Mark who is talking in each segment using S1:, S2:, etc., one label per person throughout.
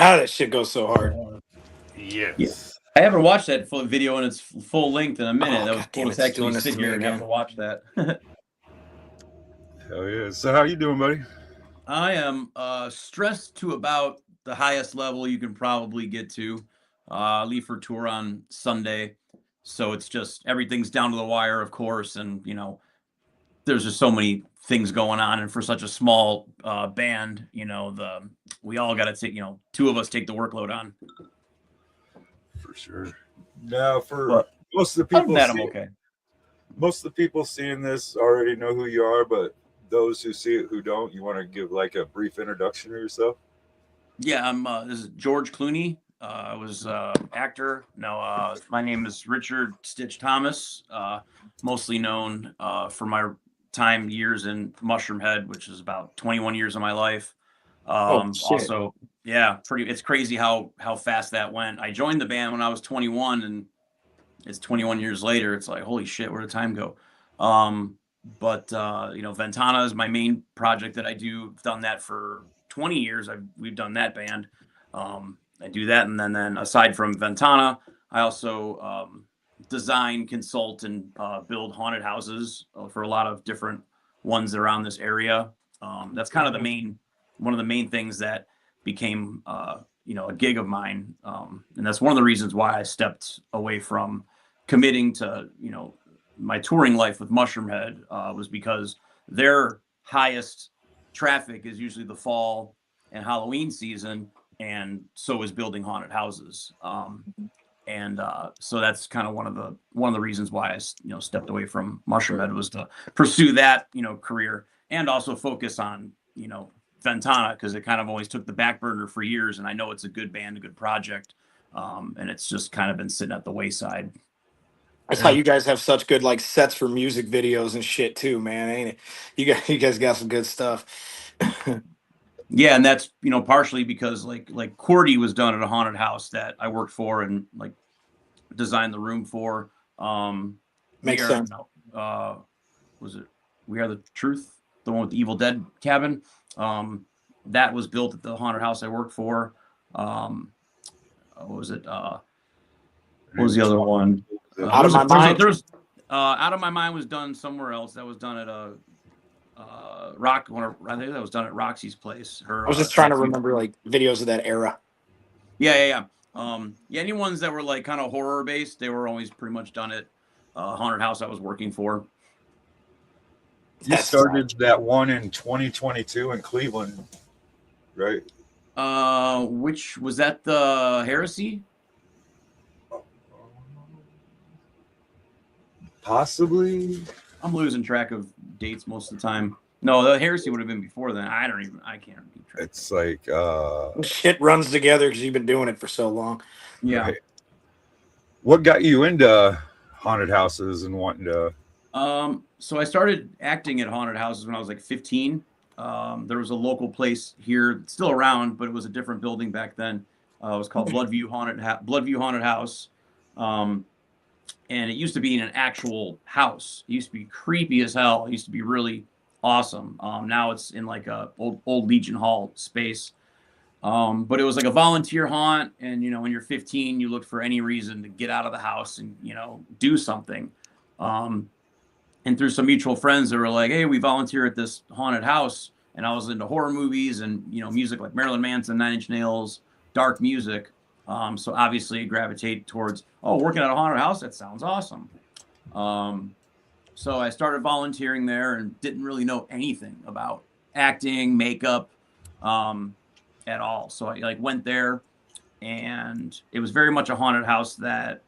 S1: Ah, that shit goes so hard.
S2: Yes.
S3: Yeah. I haven't watched that full video in its full length in a minute.
S1: Oh,
S3: That was
S1: God damn
S3: cool
S1: it,
S3: to
S1: it's
S3: actually
S1: doing this
S3: sit
S1: to me
S3: here and have
S1: again.
S3: to watch that.
S2: Hell yeah. So how you doing, buddy?
S3: I am stressed to about the highest level you can probably get to. Leave for tour on Sunday, so it's just everything's down to the wire, of course, and there's just so many things going on, and for such a small band, we all got to take, two of us take the workload on.
S2: For sure. Now, for
S3: But
S2: most of the
S3: other
S2: people,
S3: than that, I'm okay.
S2: most of the people seeing this already know who you are, but those who see it who don't, you want to give like a brief introduction of yourself?
S3: Yeah, I'm. This is George Clooney. I was actor. No, my name is Richard Stitch Thomas. Mostly known for my years in Mushroom Head, which is about 21 years of my life.
S1: Shit.
S3: Also, yeah, it's crazy how fast that went. I joined the band when I was 21, and it's 21 years later. It's like, holy shit, where did time go? But Ventana is my main project that I do. I've done that for 20 years. We've done that band. I do that, and then aside from Ventana, I also design, consult, and build haunted houses for a lot of different ones around this area. That's kind of one of the main things that became a gig of mine, and that's one of the reasons why I stepped away from committing to my touring life with Mushroomhead, was because their highest traffic is usually the fall and Halloween season, and so is building haunted houses. And so that's kind of one of the reasons why I stepped away from Mushroomhead, was to pursue that career, and also focus on Ventana, because it kind of always took the back burner for years, and I know it's a good band, a good project, and it's just kind of been sitting at the wayside.
S1: That's how you guys have such good like sets for music videos and shit too, man, ain't it? You guys got some good stuff.
S3: Yeah, and that's partially because like Cordy was done at a haunted house that I worked for and like designed the room for.
S1: Makes sense.
S3: Was it We Are the Truth, the one with the Evil Dead cabin? That was built at the haunted house I worked for. What was it? What was the other one?
S1: Out of My Mind.
S3: There's Out of My Mind was done somewhere else. That was done at a I think that was done at Roxy's place.
S1: I was just trying to remember like videos of that era.
S3: Yeah. Any ones that were like kind of horror based, they were always pretty much done at haunted house I was working for.
S2: You started that one in 2022 in Cleveland, right?
S3: Which was that, the Heresy?
S2: Possibly.
S3: I'm losing track of dates most of the time. No, the Heresy would have been before then. I can't keep track.
S2: It's like
S1: shit runs together because you've been doing it for so long.
S3: Yeah.
S2: Right. What got you into haunted houses and wanting to?
S3: So I started acting at haunted houses when I was like 15. There was a local place here, still around, but it was a different building back then. It was called Bloodview Haunted House. And it used to be in an actual house. It used to be creepy as hell. It used to be really awesome. Now it's in like a old Legion Hall space. But it was like a volunteer haunt, and when you're 15, you look for any reason to get out of the house and do something. And through some mutual friends, they were like, "Hey, we volunteer at this haunted house," and I was into horror movies and music like Marilyn Manson, Nine Inch Nails, dark music. So obviously, gravitate towards working at a haunted house. That sounds awesome. So I started volunteering there and didn't really know anything about acting, makeup, at all. So I went there, and it was very much a haunted house that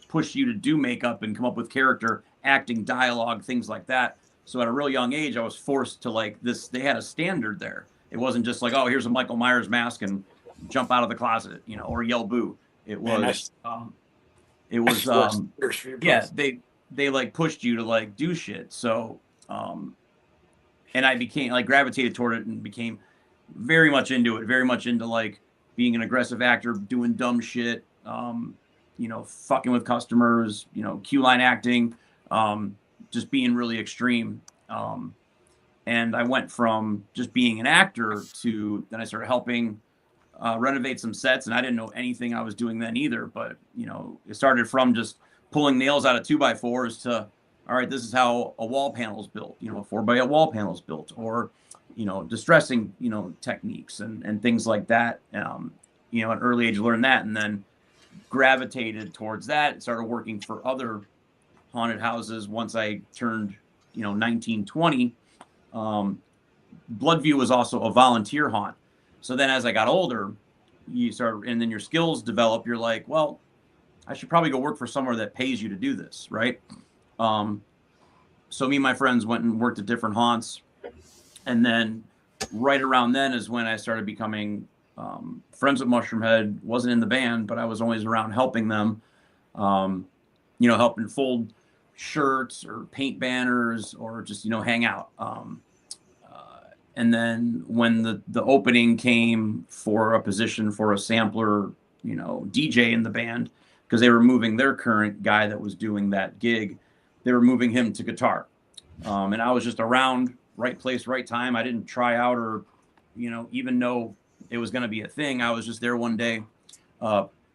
S3: pushed you to do makeup and come up with character, acting, dialogue, things like that. So at a real young age, I was forced to this. They had a standard there. It wasn't just like, oh, here's a Michael Myers mask and jump out of the closet, or yell boo. It was, yeah, they like pushed you to like do shit. So, and I became gravitated toward it and became very much into it, very much into like being an aggressive actor, doing dumb shit, fucking with customers, queue line acting, just being really extreme. And I went from just being an actor to then I started helping renovate some sets, and I didn't know anything I was doing then either. But it started from just pulling nails out of 2x4s to, all right, this is how a wall panel is built. A 4x8 wall panel is built, or distressing techniques and things like that. At an early age, learned that, and then gravitated towards that and started working for other haunted houses once I turned 19, 20. Bloodview was also a volunteer haunt. So then as I got older, and then your skills develop, you're like, well, I should probably go work for somewhere that pays you to do this, right? So me and my friends went and worked at different haunts. And then right around then is when I started becoming friends with Mushroomhead. Wasn't in the band, but I was always around helping them, helping fold shirts or paint banners or just, hang out. And then when the opening came for a position for a sampler, DJ in the band, because they were moving their current guy that was doing that gig, they were moving him to guitar. And I was just around, right place, right time. I didn't try out or, even know it was going to be a thing. I was just there one day,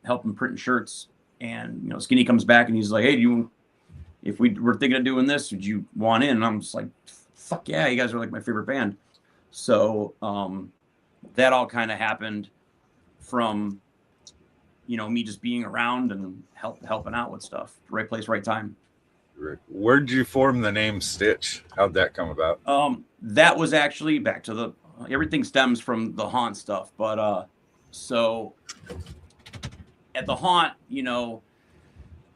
S3: helping print shirts, and, Skinny comes back and he's like, "Hey, if we were thinking of doing this, would you want in?" And I'm just like, "Fuck yeah, you guys are like my favorite band." So that all kind of happened from, me just being around and helping out with stuff. Right place, right time.
S2: Where'd you form the name Stitch? How'd that come about?
S3: That was actually back to everything stems from the haunt stuff. But so at the haunt,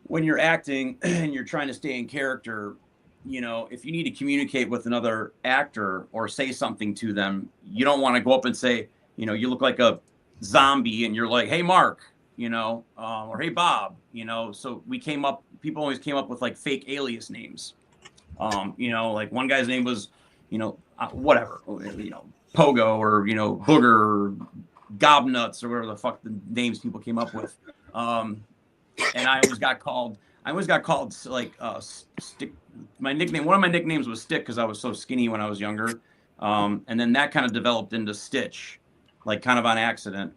S3: when you're acting and you're trying to stay in character, if you need to communicate with another actor or say something to them, you don't want to go up and say, you look like a zombie and you're like, hey, Mark, or hey, Bob, so people always came up with like fake alias names. Like one guy's name was, whatever, Pogo or, Booger or Gobnuts or whatever the fuck the names people came up with. And I always got called like Stick. One of my nicknames was Stick because I was so skinny when I was younger. And then that kind of developed into Stitch, like kind of on accident.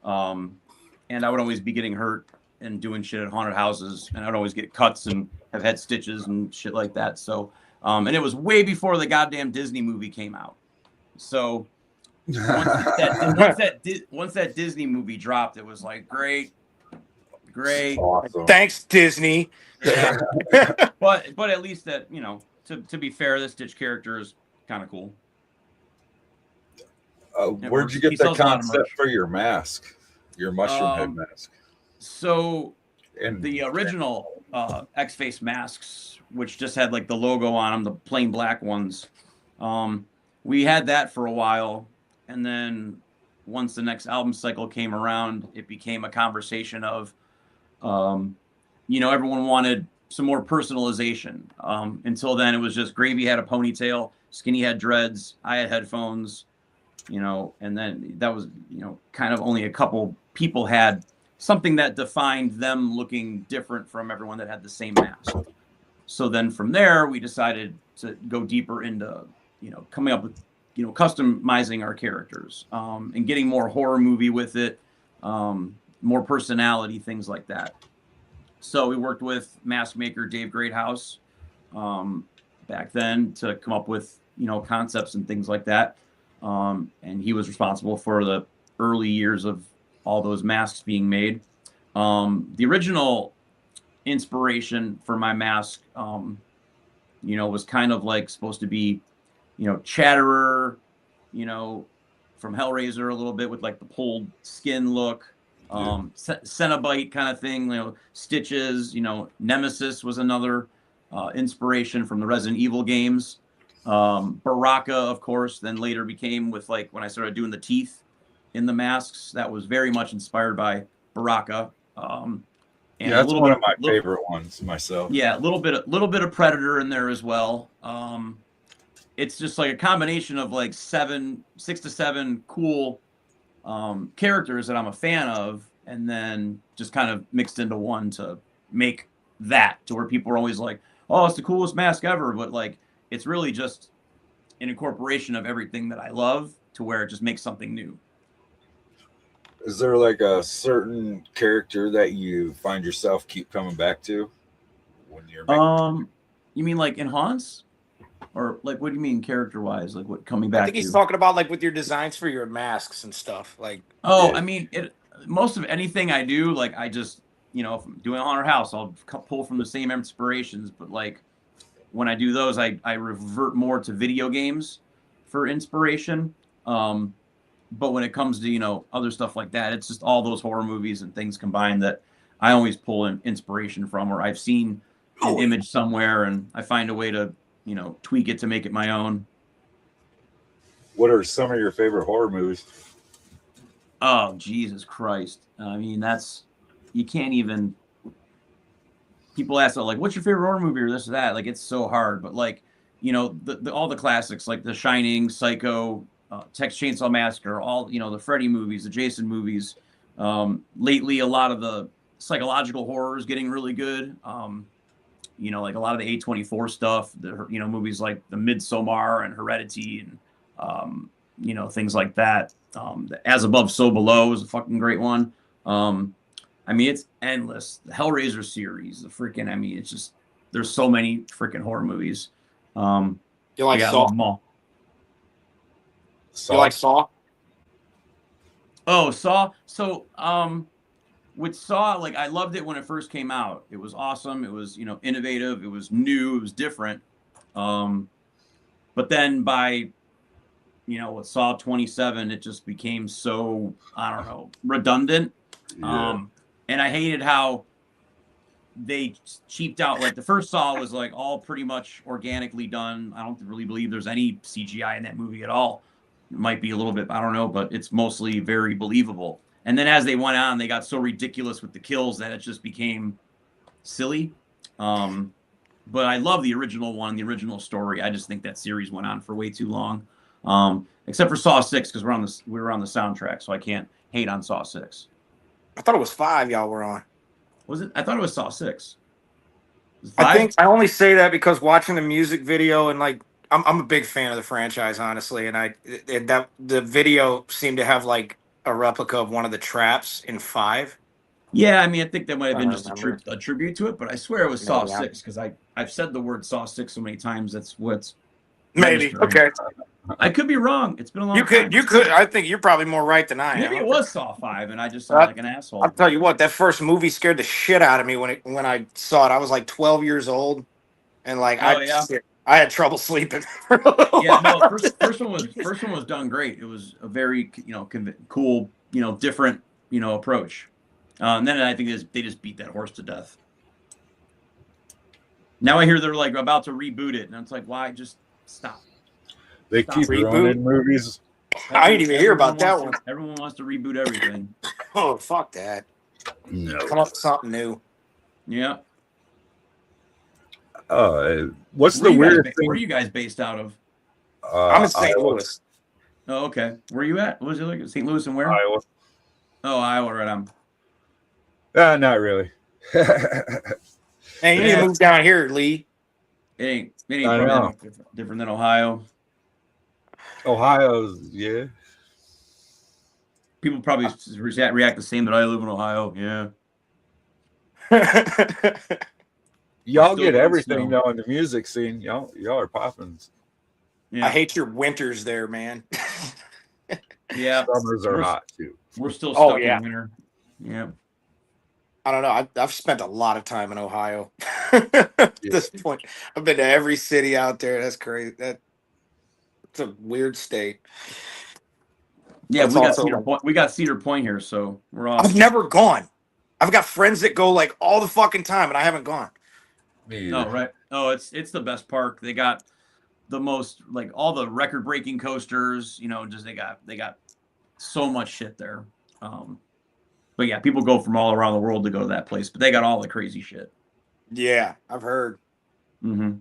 S3: And I would always be getting hurt and doing shit at haunted houses, and I'd always get cuts and have had stitches and shit like that. So, and it was way before the goddamn Disney movie came out. So once that Disney movie dropped, it was like great.
S2: Awesome.
S1: Thanks, Disney.
S3: Yeah. but at least that, to be fair, the Stitch character is kind of cool.
S2: Where'd you get the concept for your mask? Your mushroom head mask?
S3: So the original X-Face masks, which just had like the logo on them, the plain black ones, we had that for a while. And then once the next album cycle came around, it became a conversation of, everyone wanted some more personalization. Until then, it was just Gravy had a ponytail, Skinny had dreads, I had headphones, and then that was, kind of only a couple people had something that defined them looking different from everyone that had the same mask. So then from there, we decided to go deeper into, coming up with, customizing our characters, and getting more horror movie with it, more personality, things like that. So we worked with mask maker Dave Greathouse back then to come up with, concepts and things like that. And he was responsible for the early years of all those masks being made. The original inspiration for my mask, was kind of like supposed to be, Chatterer, from Hellraiser a little bit with like the pulled skin look, Cenobite kind of thing, Stitches, Nemesis was another inspiration from the Resident Evil games. Baraka, of course, then later became with like when I started doing the teeth in the masks, that was very much inspired by Baraka. And
S2: that's one of my favorite ones myself. Yeah,
S3: a little bit of Predator in there as well. It's just like a combination of like 6 to 7 cool characters that I'm a fan of, and then just kind of mixed into one to make that to where people are always like, oh, it's the coolest mask ever, but like it's really just an incorporation of everything that I love to where it just makes something new.
S2: Is there like a certain character that you find yourself keep coming back to when you're making
S3: you mean like in haunts? Or like, what do you mean character-wise? Like, what coming back?
S1: I think he's talking about like with your designs for your masks and stuff. Like,
S3: I mean, most of anything I do, like I just, if I'm doing a haunted house, I'll pull from the same inspirations. But like when I do those, I revert more to video games for inspiration. But when it comes to other stuff like that, it's just all those horror movies and things combined that I always pull inspiration from, or I've seen an image somewhere and I find a way to tweak it to make it my own.
S2: What are some of your favorite horror movies?
S3: Oh, Jesus Christ. I mean, you can't even, people ask, like, what's your favorite horror movie or this or that? Like, it's so hard. But like, all the classics, like The Shining, Psycho, Texas Chainsaw Massacre, all, the Freddy movies, the Jason movies. Lately, a lot of the psychological horror is getting really good. Like a lot of the A24 stuff, movies like The Midsommar and Heredity and, things like that. As Above, So Below is a fucking great one. I mean, it's endless. The Hellraiser series, it's just, there's so many freaking horror movies.
S1: You like Saw?
S3: Them all.
S1: You like Saw?
S3: Oh, Saw. So, with Saw, like I loved it when it first came out. It was awesome. It was, innovative. It was new. It was different. But then by, with Saw 27, it just became so, I don't know, redundant.
S2: Yeah.
S3: And I hated how they cheaped out. Like the first Saw was like all pretty much organically done. I don't really believe there's any CGI in that movie at all. It might be a little bit, I don't know, but it's mostly very believable. And then as they went on, they got so ridiculous with the kills that it just became silly. But I love the original one, the original story. I just think that series went on for way too long. Except for Saw 6, because we were on the soundtrack, so I can't hate on Saw 6.
S1: I thought it was 5 y'all were on.
S3: Was it? I thought it was Saw 6.
S1: I think I only say that because watching the music video and like I'm a big fan of the franchise, honestly, and that the video seemed to have like a replica of one of the traps in 5.
S3: Yeah, I mean, I think that might have
S1: I
S3: been
S1: don't
S3: just
S1: remember.
S3: a tribute to it, but I swear it was Saw
S1: Maybe
S3: 6 because I've said the word Saw 6 so many times. That's what's
S1: maybe
S3: registering.
S1: okay.
S3: I could be wrong. It's been a long time.
S1: You could. I think you're probably more right than I am.
S3: Maybe it was Saw 5, and I just sound like an asshole.
S1: I'll tell you what, that first movie scared the shit out of me when I saw it. I was like 12 years old, and like I had trouble sleeping.
S3: Yeah, no, first one was done great. It was a very cool different approach. And then I think they just beat that horse to death. Now I hear they're like about to reboot it, and it's like, why? Just stop.
S2: They keep running movies.
S1: I didn't even hear about that one.
S3: Everyone wants to reboot everything.
S1: Oh, fuck that.
S2: No.
S1: Come up with something new.
S3: Yeah.
S2: What's the weirdest thing?
S3: Where are you guys based out of?
S1: I'm in St. Louis.
S3: Oh, okay. Where are you at? What was it like? St. Louis and where?
S2: Iowa.
S3: Oh, Iowa, right on.
S2: Not really.
S1: Hey, you need to move down here, Lee.
S3: It ain't different than Ohio.
S2: Ohio's, yeah.
S3: People probably react the same that I live in Ohio. Yeah.
S2: Y'all get everything though in the music scene. Y'all are popping.
S1: Yeah. I hate your winters there, man.
S3: Yeah.
S2: Summers are hot too.
S3: We're still stuck in winter. Yeah.
S1: I don't know. I've spent a lot of time in Ohio. At this point, I've been to every city out there. That's crazy. It's a weird state.
S3: Yeah, we got Cedar Point here, so we're off.
S1: I've never gone. I've got friends that go like all the fucking time, and I haven't gone.
S3: Oh, right. Oh, it's the best park. They got the most, like, all the record-breaking coasters. Just they got so much shit there. But yeah, people go from all around the world to go to that place. But they got all the crazy shit.
S1: Yeah, I've heard.
S3: Mm-hmm.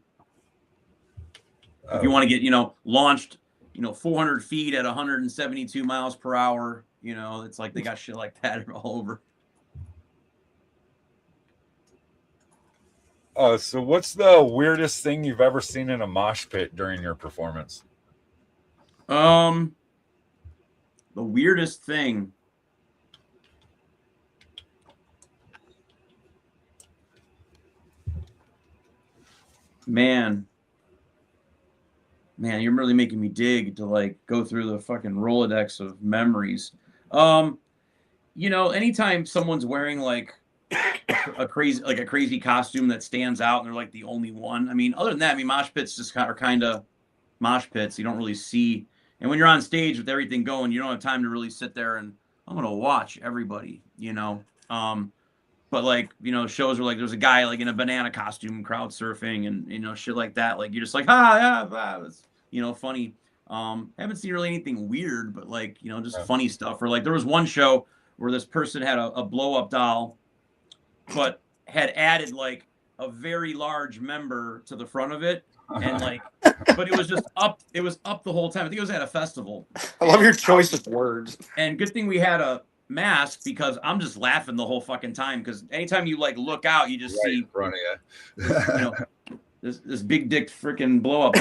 S3: If you want to get launched 400 feet at 172 miles per hour, it's like they got shit like that all over.
S2: So what's the weirdest thing you've ever seen in a mosh pit during your performance?
S3: The weirdest thing. Man, you're really making me dig to like go through the fucking Rolodex of memories. Anytime someone's wearing like a crazy costume that stands out and they're like the only one. I mean, other than that, mosh pits just are kind of mosh pits. You don't really see, and when you're on stage with everything going, you don't have time to really sit there and I'm gonna watch everybody, But like, shows where like there's a guy like in a banana costume crowd surfing and shit like that. Like you're just like, it's funny. Haven't seen really anything weird, but like, just funny stuff. Or like there was one show where this person had a blow up doll, but had added like a very large member to the front of it. And like, but it was just up. It was up the whole time. I think it was at a festival.
S1: I love your choice of words. And
S3: good thing we had a mask because I'm just laughing the whole fucking time because anytime you like look out you just see in front of you this big dick freaking blow up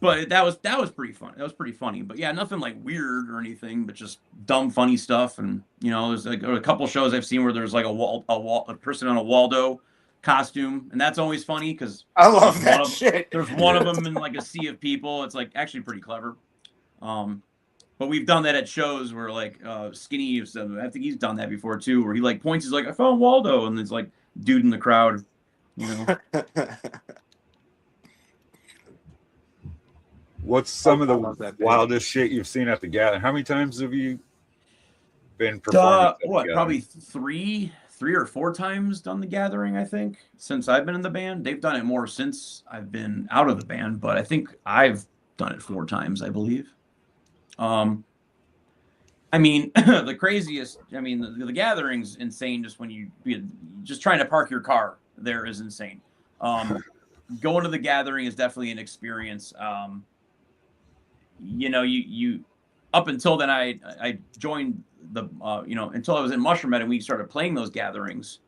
S3: but that was pretty fun. That was pretty funny, but yeah, nothing like weird or anything, but just dumb funny stuff. And there's like a couple shows I've seen where there's like a person on a Waldo costume, and that's always funny because
S1: I love that shit.
S3: There's one of them in like a sea of people. It's like actually pretty clever. But we've done that at shows where like Skinny, I think he's done that before too, where he like points, he's like, I found Waldo, and there's like dude in the crowd,
S2: What's some of the wildest shit you've seen at the gathering? How many times have you been performing?
S3: Probably three or four times done the gathering, I think, since I've been in the band. They've done it more since I've been out of the band, but I think I've done it 4 times, I believe. I mean, the craziest, I mean, the gathering's insane just when just trying to park your car there is insane. Going to the gathering is definitely an experience. You know, you up until then, I joined the, you know, until I was in Mushroom Head and we started playing those gatherings.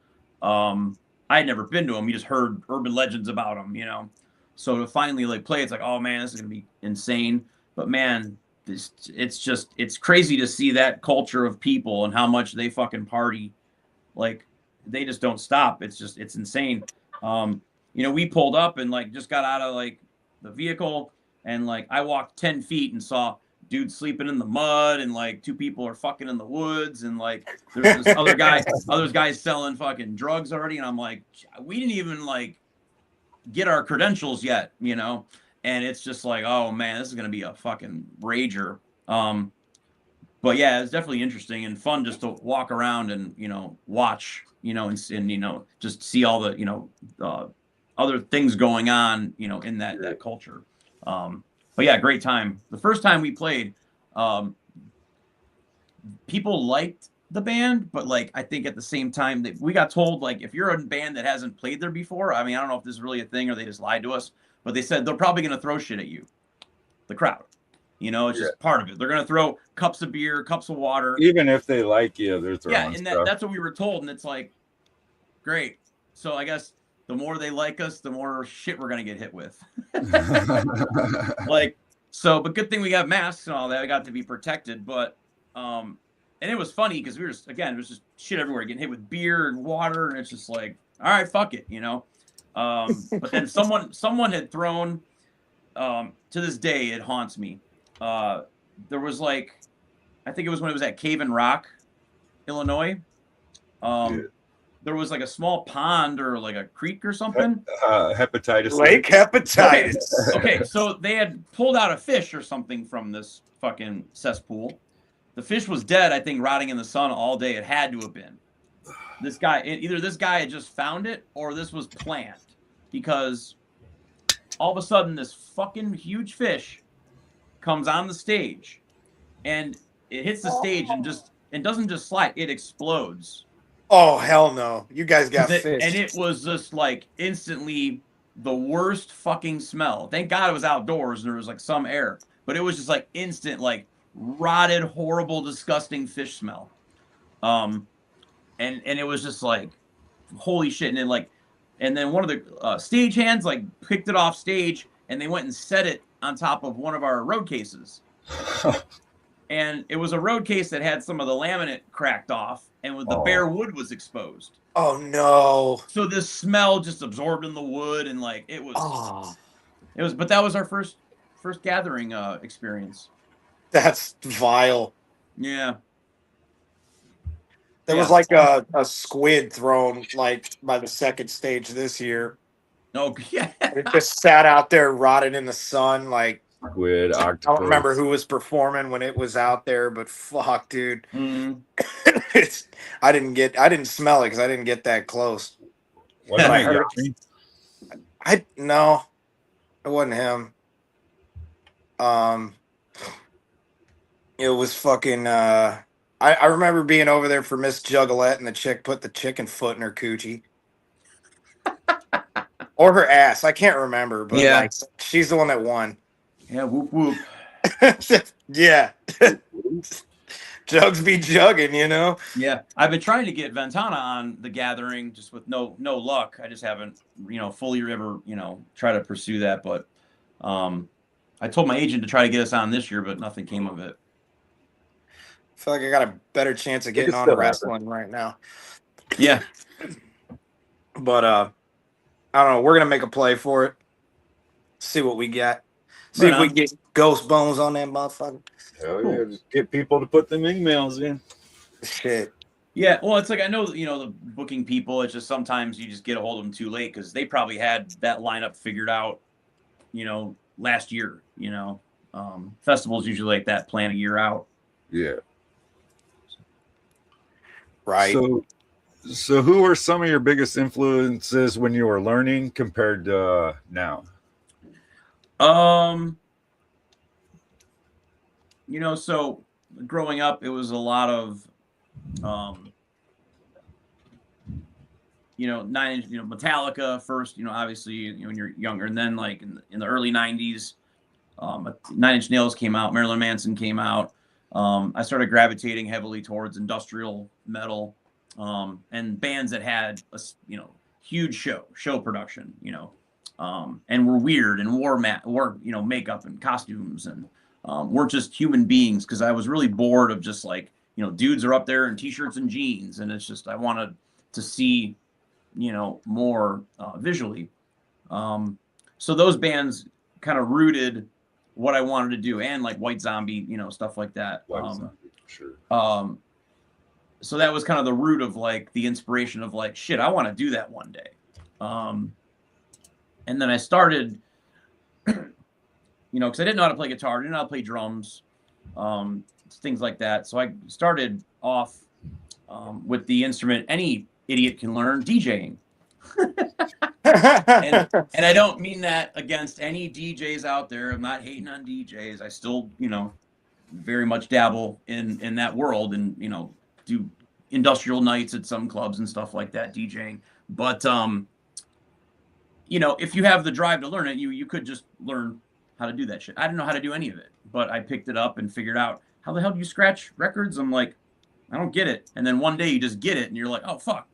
S3: I had never been to them. You just heard urban legends about them, you know. So to finally like play, it's like, oh man, this is gonna be insane. But man, it's crazy to see that culture of people and how much they fucking party. Like they just don't stop. It's insane. You know, we pulled up and like just got out of like the vehicle and like I walked 10 feet and saw dudes sleeping in the mud and like 2 people are fucking in the woods and like there's this other guys selling fucking drugs already, and I'm like, we didn't even like get our credentials yet, you know. And it's just like, oh man, this is gonna be a fucking rager. But yeah, it's definitely interesting and fun just to walk around and, you know, watch, you know, and you know, just see all the, you know, other things going on, you know, in that culture. But yeah, great time. The first time we played, people liked the band, but like I think at the same time that we got told, like, if you're a band that hasn't played there before, I mean, I don't know if this is really a thing or they just lied to us, but they said they're probably gonna throw shit at you, the crowd. You know, it's just part of it. They're gonna throw cups of beer, cups of water.
S2: Even if they like you, they're throwing
S3: and
S2: stuff.
S3: that's what we were told, and it's like, great. So I guess the more they like us, the more shit we're gonna get hit with. Like, so, but good thing we got masks and all that. I got to be protected, but and it was funny because we were just, again, it was just shit everywhere, getting hit with beer and water, and it's just like, all right, fuck it, you know. But then someone had thrown, to this day it haunts me. There was like, I think it was when it was at Cave and Rock, Illinois. There was like a small pond or like a creek or something.
S2: Hepatitis.
S1: Lake hepatitis.
S3: Okay, so they had pulled out a fish or something from this fucking cesspool. The fish was dead, I think, rotting in the sun all day. It had to have been. This guy, either this guy had just found it or this was planned, because all of a sudden this fucking huge fish comes on the stage and it hits the stage and doesn't just slide, it explodes.
S1: Oh hell no. You guys got fish.
S3: And it was just like instantly the worst fucking smell. Thank God it was outdoors and there was like some air, but it was just like instant, like rotted, horrible, disgusting fish smell. And it was just like, holy shit. And then like, and then one of the stage hands like picked it off stage and they went and set it on top of one of our road cases. And it was a road case that had some of the laminate cracked off and with the bare wood was exposed.
S1: Oh no.
S3: So this smell just absorbed in the wood and like it was, but that was our first gathering experience.
S1: That's vile.
S3: Yeah.
S1: There was like a squid thrown like by the second stage this year.
S3: Oh yeah.
S1: It just sat out there rotted in the sun. Like
S2: squid, octopus.
S1: I don't remember who was performing when it was out there, but fuck, dude. I didn't smell it because I didn't get that close. No, it wasn't him. It was fucking. I remember being over there for Miss Juggalette, and the chick put the chicken foot in her coochie. Or her ass. I can't remember, but like, she's the one that won.
S3: Yeah, whoop whoop.
S1: Yeah. Jugs be jugging, you know?
S3: Yeah. I've been trying to get Ventana on the gathering just with no luck. I just haven't, you know, fully ever, you know, try to pursue that. But I told my agent to try to get us on this year, but nothing came of it.
S1: I feel like I got a better chance of getting on wrestling right now.
S3: Yeah.
S1: But I don't know. We're gonna make a play for it. See what we got. See if we get ghost bones on that motherfucker.
S2: Hell yeah, just get people to put them emails in.
S1: Shit.
S3: Yeah, well, it's like, I know, you know, the booking people, it's just sometimes you just get a hold of them too late because they probably had that lineup figured out, you know, last year, you know. Festivals usually like that, plan a year out.
S2: Yeah.
S1: Right.
S2: So who are some of your biggest influences when you were learning compared to now?
S3: So growing up, it was a lot of, 9 Inch, Metallica first, obviously, when you're younger, and then like in the early '90s, 9 Inch Nails came out, Marilyn Manson came out. I started gravitating heavily towards industrial metal, and bands that had a huge show production, and were weird and wore makeup and costumes, and weren't just human beings, because I was really bored of just like, dudes are up there in t-shirts and jeans, and it's just I wanted to see more visually. So those bands kind of rooted what I wanted to do, and like White Zombie, stuff like that.
S2: Sure.
S3: So that was kind of the root of like the inspiration of like, shit, I want to do that one day. And then I started, because I didn't know how to play guitar, didn't know how to play drums, things like that. So I started off with the instrument any idiot can learn, DJing. and I don't mean that against any DJs out there. I'm not hating on DJs. I still, very much dabble in that world, and do industrial nights at some clubs and stuff like that, DJing. But if you have the drive to learn it, you could just learn how to do that shit. I didn't know how to do any of it, but I picked it up and figured out how the hell do you scratch records. I'm like, I don't get it. And then one day you just get it, and you're like, oh fuck,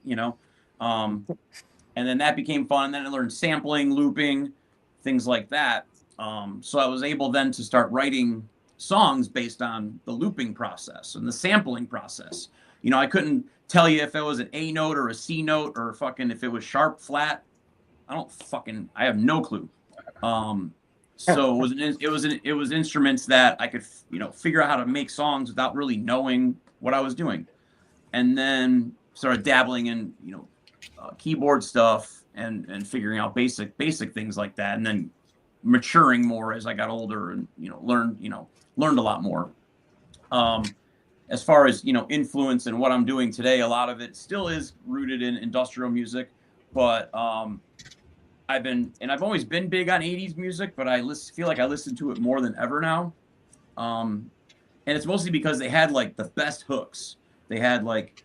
S3: and then that became fun. And then I learned sampling, looping, things like that. So I was able then to start writing songs based on the looping process and the sampling process. I couldn't tell you if it was an A note or a C note, or fucking if it was sharp, flat. I have no clue. So it was instruments that I could, figure out how to make songs without really knowing what I was doing. And then started dabbling in, keyboard stuff and figuring out basic things like that, and then maturing more as I got older, and learned a lot more. As far as influence and what I'm doing today, a lot of it still is rooted in industrial music, but I've always been big on 80s music, but I feel like I listen to it more than ever now. And it's mostly because they had like the best hooks. They had like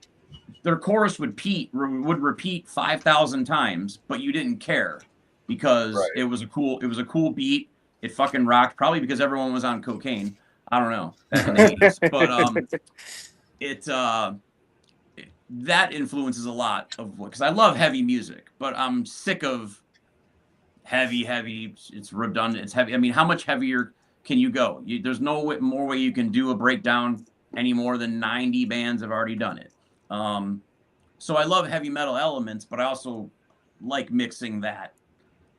S3: their chorus would repeat 5,000 times, but you didn't care because it was a cool beat. It fucking rocked, probably because everyone was on cocaine. I don't know, back in the 80s. But that influences a lot of because I love heavy music, but I'm sick of heavy. It's redundant. It's heavy. I mean, how much heavier can you go? There's no more way you can do a breakdown any more than 90 bands have already done it. So I love heavy metal elements, but I also like mixing that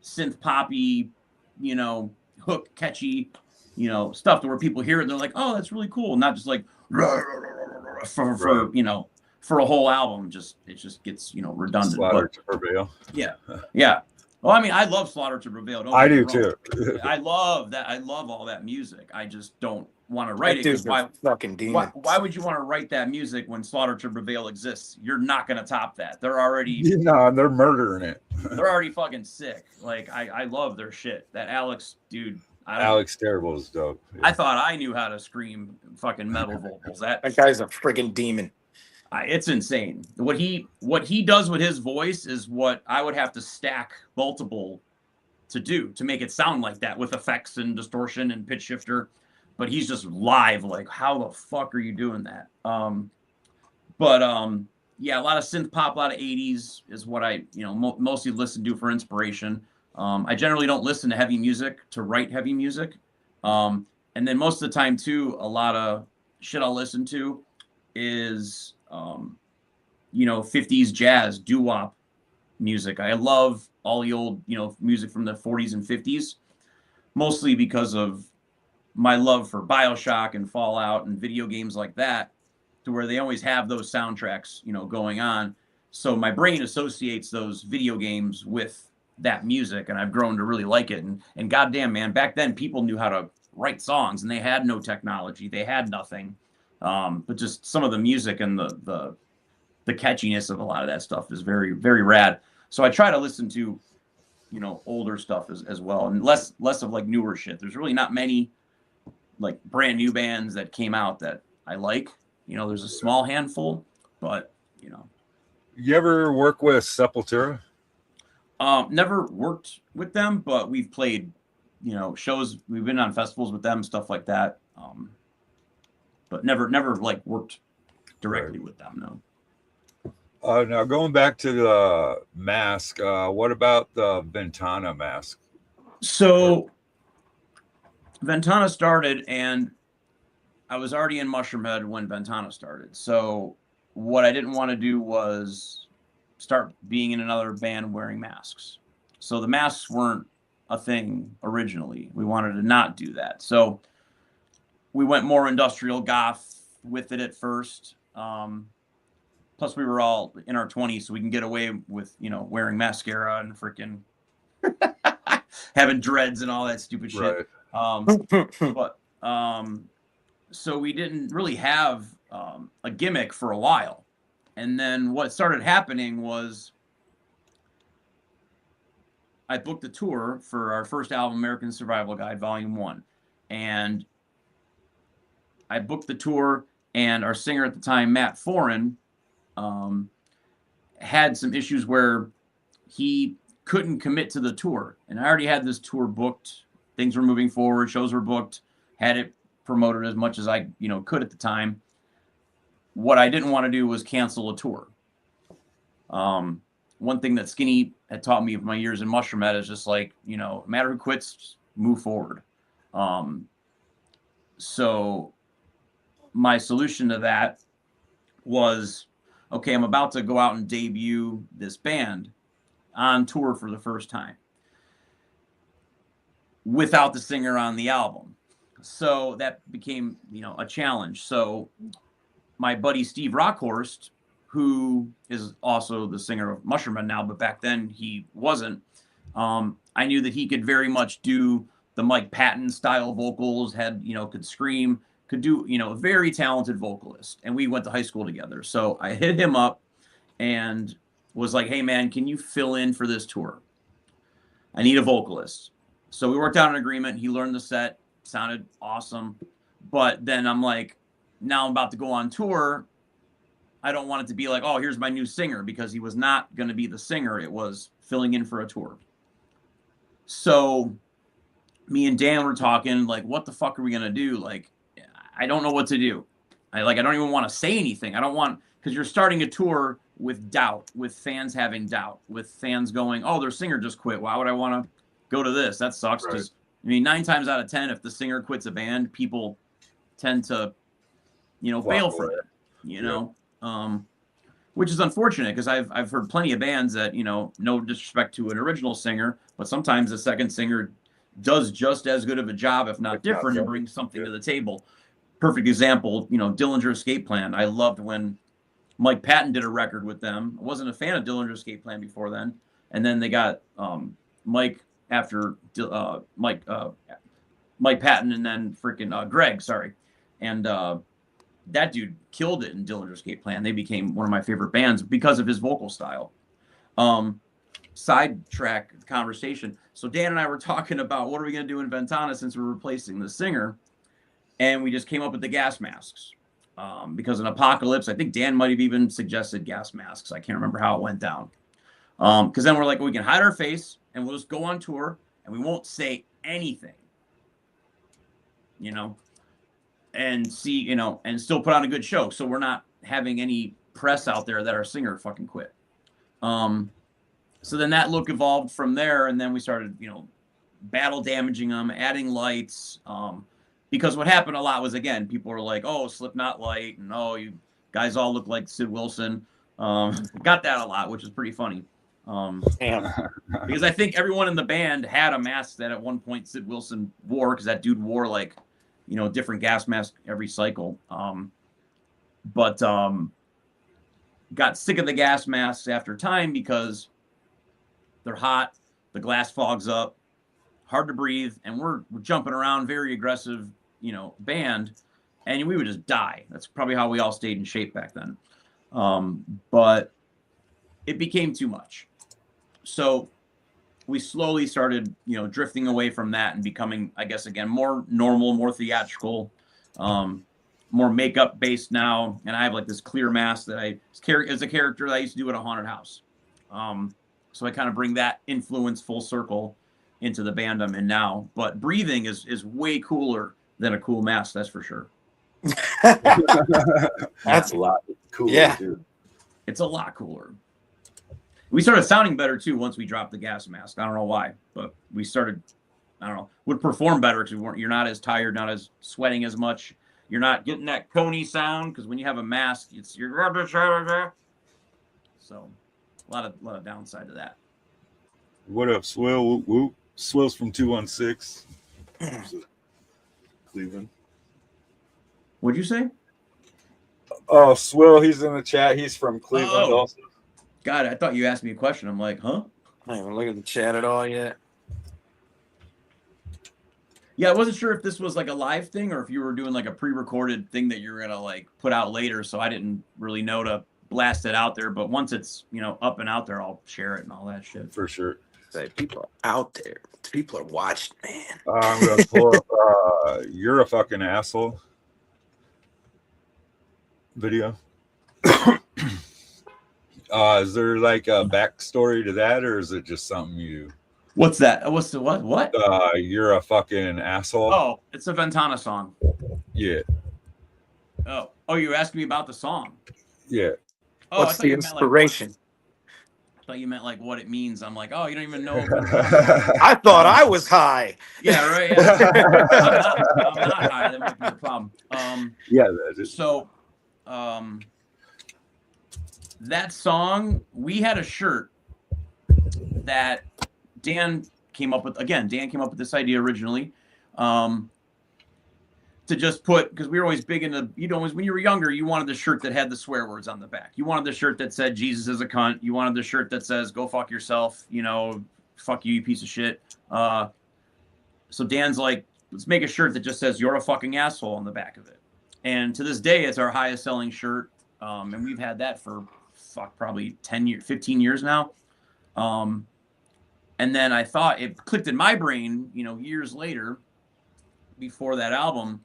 S3: synth poppy, hook catchy, stuff to where people hear it and they're like, oh, that's really cool. Not just like for a whole album. It just gets, redundant.
S2: Slaughter to Prevail.
S3: Yeah. Yeah. Well, I mean, I love Slaughter to Prevail.
S2: I do too.
S3: I love that. I love all that music. I just don't want to write it.
S1: Why fucking demon?
S3: Why would you want to write that music when Slaughter to Prevail exists? You're not going to top that. They're already
S2: they're murdering it.
S3: They're already fucking sick. Like I love their shit. That Alex dude.
S2: Alex Terrible is dope.
S3: Yeah. I thought I knew how to scream fucking metal vocals. That
S1: guy's a freaking demon.
S3: It's insane. What he does with his voice is what I would have to stack multiple to do to make it sound like that, with effects and distortion and pitch shifter. But he's just live. Like, how the fuck are you doing that? Yeah, a lot of synth pop, a lot of 80s is what I mostly listen to for inspiration. I generally don't listen to heavy music to write heavy music. And then most of the time too, a lot of shit I'll listen to is 50s jazz, doo-wop music. I love all the old, music from the 40s and 50s, mostly because of my love for BioShock and Fallout and video games like that, to where they always have those soundtracks, going on. So my brain associates those video games with that music, and I've grown to really like it. And goddamn, man, back then people knew how to write songs, and they had no technology. They had nothing. But just some of the music and the the catchiness of a lot of that stuff is very, very rad. So I try to listen to, you know, older stuff as well, and less of like newer shit. There's really not many like brand new bands that came out that I like. You know, there's a small handful, but you know.
S2: You ever work with Sepultura?
S3: Never worked with them, but we've played, you know, shows. We've been on festivals with them, stuff like that. But never like worked directly with them. No.
S2: Now going back to the mask, what about the Ventana mask?
S3: So Ventana started, and I was already in Mushroomhead when Ventana started. So what I didn't want to do was start being in another band wearing masks. So the masks weren't a thing originally. We wanted to not do that. So we went more industrial goth with it at first. Plus, we were all in our 20s, so we can get away with, you know, wearing mascara and freaking having dreads and all that stupid shit.
S2: Right.
S3: So we didn't really have a gimmick for a while. And then what started happening was I booked a tour for our first album, American Survival Guide, Volume 1. And I booked the tour, and our singer at the time, Matt Foran, had some issues where he couldn't commit to the tour. And I already had this tour booked. Things were moving forward. Shows were booked. Had it promoted as much as I, you know, could at the time. What I didn't want to do was cancel a tour. One thing that Skinny had taught me of my years in Mushroomhead is just like, you know, no matter who quits, move forward. So my solution to that was, okay, I'm about to go out and debut this band on tour for the first time without the singer on the album. So that became, you know, a challenge. So my buddy Steve Rockhorst, who is also the singer of Mushroomhead now, but back then he wasn't, I knew that he could very much do the Mike Patton style vocals, had, you know, could scream, could do, you know, a very talented vocalist. And we went to high school together. So I hit him up and was like, hey man, can you fill in for this tour? I need a vocalist. So we worked out an agreement. He learned the set, sounded awesome. But then I'm like, now I'm about to go on tour. I don't want it to be like, oh, here's my new singer, because he was not going to be the singer. It was filling in for a tour. So me and Dan were talking, like, what the fuck are we going to do? Like, I don't know what to do. I don't even want to say anything. I don't want, because you're starting a tour with doubt, with fans having doubt, with fans going, oh, their singer just quit. Why would I want to go to this? That sucks. Because, I mean, 9 times out of 10, if the singer quits a band, people tend to, you know, bail from it, you know, which is unfortunate, because I've heard plenty of bands that, you know, no disrespect to an original singer, but sometimes the second singer does just as good of a job, if not different, and brings something to the table. Perfect example, you know, Dillinger Escape Plan. I loved when Mike Patton did a record with them. I wasn't a fan of Dillinger Escape Plan before then. And then they got Mike after Mike Patton, and then freaking Greg, sorry. And that dude killed it in Dillinger Escape Plan. They became one of my favorite bands because of his vocal style. Sidetrack conversation. So Dan and I were talking about what are we going to do in Ventana since we're replacing the singer. And we just came up with the gas masks. Because in Apocalypse, I think Dan might have even suggested gas masks. I can't remember how it went down. Because then we're like, we can hide our face and we'll just go on tour and we won't say anything. You know? And see, you know, and still put on a good show. So we're not having any press out there that our singer fucking quit. So then that look evolved from there. And then we started, you know, battle damaging them, adding lights. Because what happened a lot was, again, people were like, oh, Slipknot light. And oh, you guys all look like Sid Wilson. Got that a lot, which is pretty funny. Because I think everyone in the band had a mask that at one point Sid Wilson wore, because that dude wore like, you know, different gas mask every cycle. But got sick of the gas masks after time because they're hot, the glass fogs up, hard to breathe, and we're jumping around, very aggressive, you know, band, and we would just die. That's probably how we all stayed in shape back then. But it became too much. So we slowly started, drifting away from that and becoming, I guess, again, more normal, more theatrical, more makeup based now. And I have like this clear mask that is a character that I used to do at a haunted house. So I kind of bring that influence full circle into the band I'm in now. But breathing is way cooler than a cool mask, that's for sure.
S2: That's a lot cooler,
S1: yeah.
S2: dude.
S3: It's a lot cooler. We started sounding better too once we dropped the gas mask. I don't know why, but we started, would perform better because you're not as tired, not as sweating as much. You're not getting that Coney sound because when you have a mask, you're so a lot of downside to that.
S2: What up, Swill? Whoop, whoop. Swill's from 216. Cleveland.
S3: What'd you say?
S2: Oh, Swill, he's in the chat. He's from Cleveland also.
S3: God, I thought you asked me a question. I'm like, huh?
S1: I haven't looked at the chat at all yet.
S3: Yeah, I wasn't sure if this was like a live thing or if you were doing like a pre-recorded thing that you're gonna like put out later. So I didn't really know to blast it out there. But once it's up and out there, I'll share it and all that shit.
S2: For sure.
S1: Say people are out there. People are watching, man.
S2: I'm gonna pull up You're a Fucking Asshole video. Is there like a backstory to that, or is it just something you?
S3: What's that? What's the what? What?
S2: You're a fucking asshole.
S3: Oh, it's a Ventana song.
S2: Yeah.
S3: Oh, you asking me about the song?
S2: Yeah.
S3: Oh,
S1: what's the inspiration?
S3: I thought you meant like what it means. I'm like, oh, you don't even know.
S1: I thought I was high.
S3: Yeah, right. Yeah. I'm not high. That might be the problem.
S2: Yeah, that is.
S3: So, that song, we had a shirt that Dan came up with. Again, Dan came up with this idea originally, to just put, because we were always big into, when you were younger, you wanted the shirt that had the swear words on the back. You wanted the shirt that said Jesus is a cunt. You wanted the shirt that says go fuck yourself. Fuck you, you piece of shit. So Dan's like, let's make a shirt that just says you're a fucking asshole on the back of it. And to this day, it's our highest selling shirt. And we've had that for probably 15 years now. And then I thought it clicked in my brain, years later, before that album,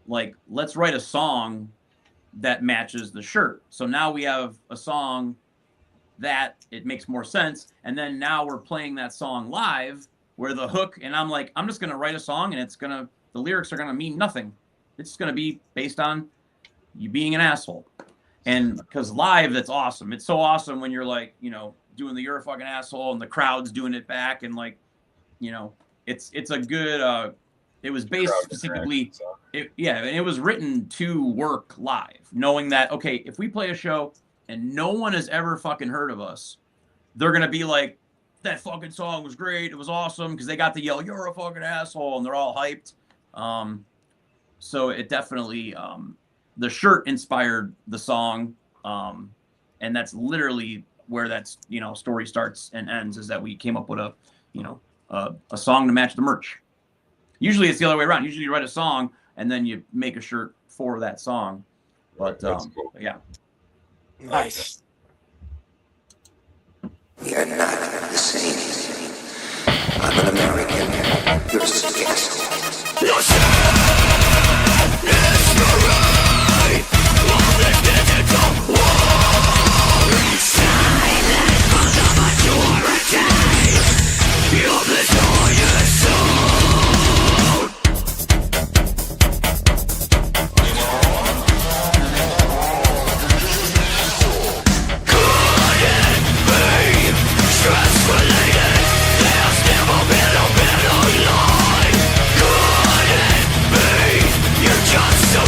S3: like, let's write a song that matches the shirt. So now we have a song that it makes more sense. And then now we're playing that song live where the hook, and I'm like, I'm just going to write a song and the lyrics are going to mean nothing. It's going to be based on you being an asshole. And because live, that's awesome. It's so awesome when you're like, doing the you're a fucking asshole and the crowd's doing it back. And like, it's a good, it was based specifically, and it was written to work live, knowing that, okay, if we play a show and no one has ever fucking heard of us, they're going to be like, that fucking song was great. It was awesome. Because they got to yell, you're a fucking asshole. And they're all hyped. So it definitely, the shirt inspired the song. And that's literally where that's, story starts and ends, is that we came up with a song to match the merch. Usually it's the other way around. Usually you write a song and then you make a shirt for that song. But cool. Yeah.
S1: Nice.
S4: We are not the same. I'm an American. You're just a asshole. Your shame is the right. All the digital war. Silent for the majority. You'll destroy your soul. Just so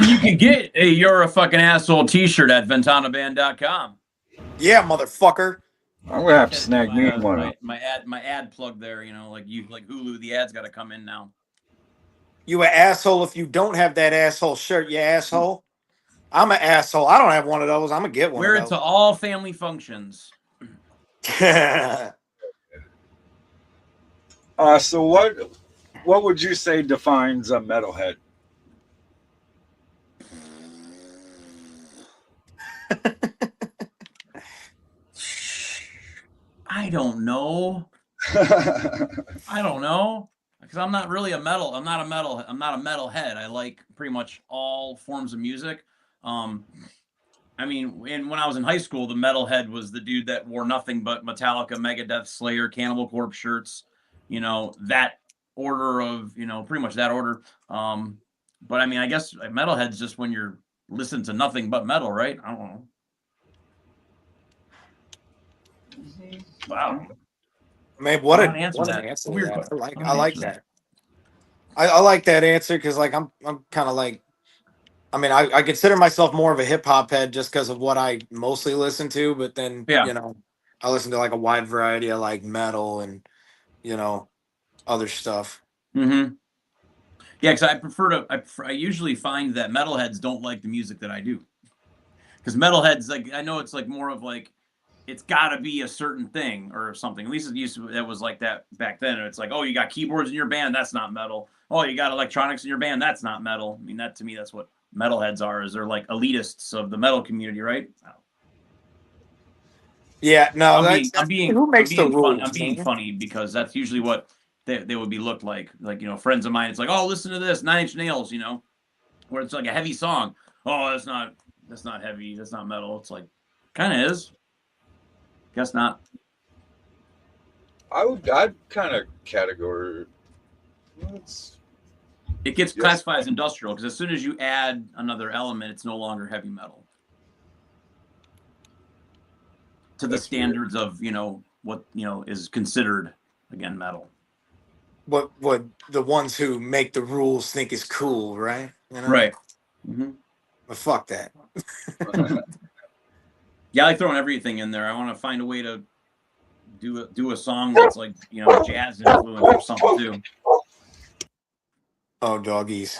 S3: you can get a You're a Fucking Asshole t-shirt at VENTANABand.com.
S1: Yeah, motherfucker.
S2: I'm gonna have to snag me one up.
S3: My ad plug there, you know, like Hulu, the ad's got to come in now.
S1: You an asshole if you don't have that asshole shirt, you asshole. I'm an asshole. I don't have one of those. I'm gonna get one.
S3: Wear
S1: of
S3: it to all family functions.
S2: So what would you say defines a metalhead?
S3: I don't know. I don't know, because I'm not really a metal. I'm not a metalhead. I like pretty much all forms of music. I mean, when I was in high school, the metalhead was the dude that wore nothing but Metallica, Megadeth, Slayer, Cannibal Corpse shirts. You know, that order of, you know, pretty much that order. But I mean, I guess metalhead's just when you're listening to nothing but metal, right? I don't know. Wow.
S1: Man, what an answer!
S3: Weird.
S1: I like that. I like that answer because, like, I'm kind of like, I mean, I consider myself more of a hip hop head just because of what I mostly listen to. But then, you know, I listen to like a wide variety of like metal and, you know, other stuff.
S3: Mm-hmm. Yeah, because I usually find that metalheads don't like the music that I do. Because metalheads, like, I know it's like more of like, it's got to be a certain thing or something. At least it was like that back then. It's like, oh, you got keyboards in your band, that's not metal. Oh, you got electronics in your band, that's not metal. I mean, that to me, that's what metalheads are. Is they're like elitists of the metal community, right?
S1: Yeah, no,
S3: I'm being funny because that's usually what they would be looked like. Like, you know, friends of mine, it's like, oh, listen to this 9 Inch Nails, you know, where it's like a heavy song. Oh, that's not heavy, that's not metal. It's like, kind of is. Guess not.
S2: I'd kind of categorize.
S3: It gets classified as industrial because as soon as you add another element, it's no longer heavy metal. To the standards of, you know, what, you know, is considered, again, metal.
S1: What the ones who make the rules think is cool, right? You know?
S3: Right. Mm-hmm.
S1: But fuck that.
S3: Yeah, I like throwing everything in there. I want to find a way to do a song that's like, you know, jazz influence or something too.
S1: Oh, doggies.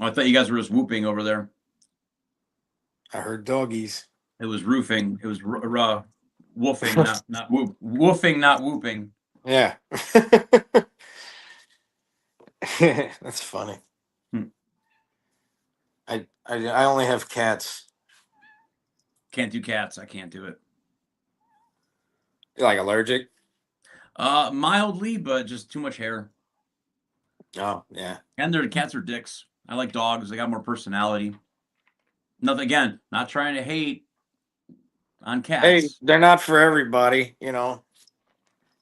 S3: Oh, I thought you guys were just whooping over there.
S1: I heard doggies.
S3: It was roofing. It was woofing, not whoop. Woofing, not whooping.
S1: Yeah. That's funny. I only have cats.
S3: Can't do cats. I can't do it.
S1: You're like allergic?
S3: Mildly, but just too much hair.
S1: Oh, yeah.
S3: And their cats are dicks. I like dogs. They got more personality. Nothing, again, not trying to hate on cats.
S1: Hey, they're not for everybody, you know.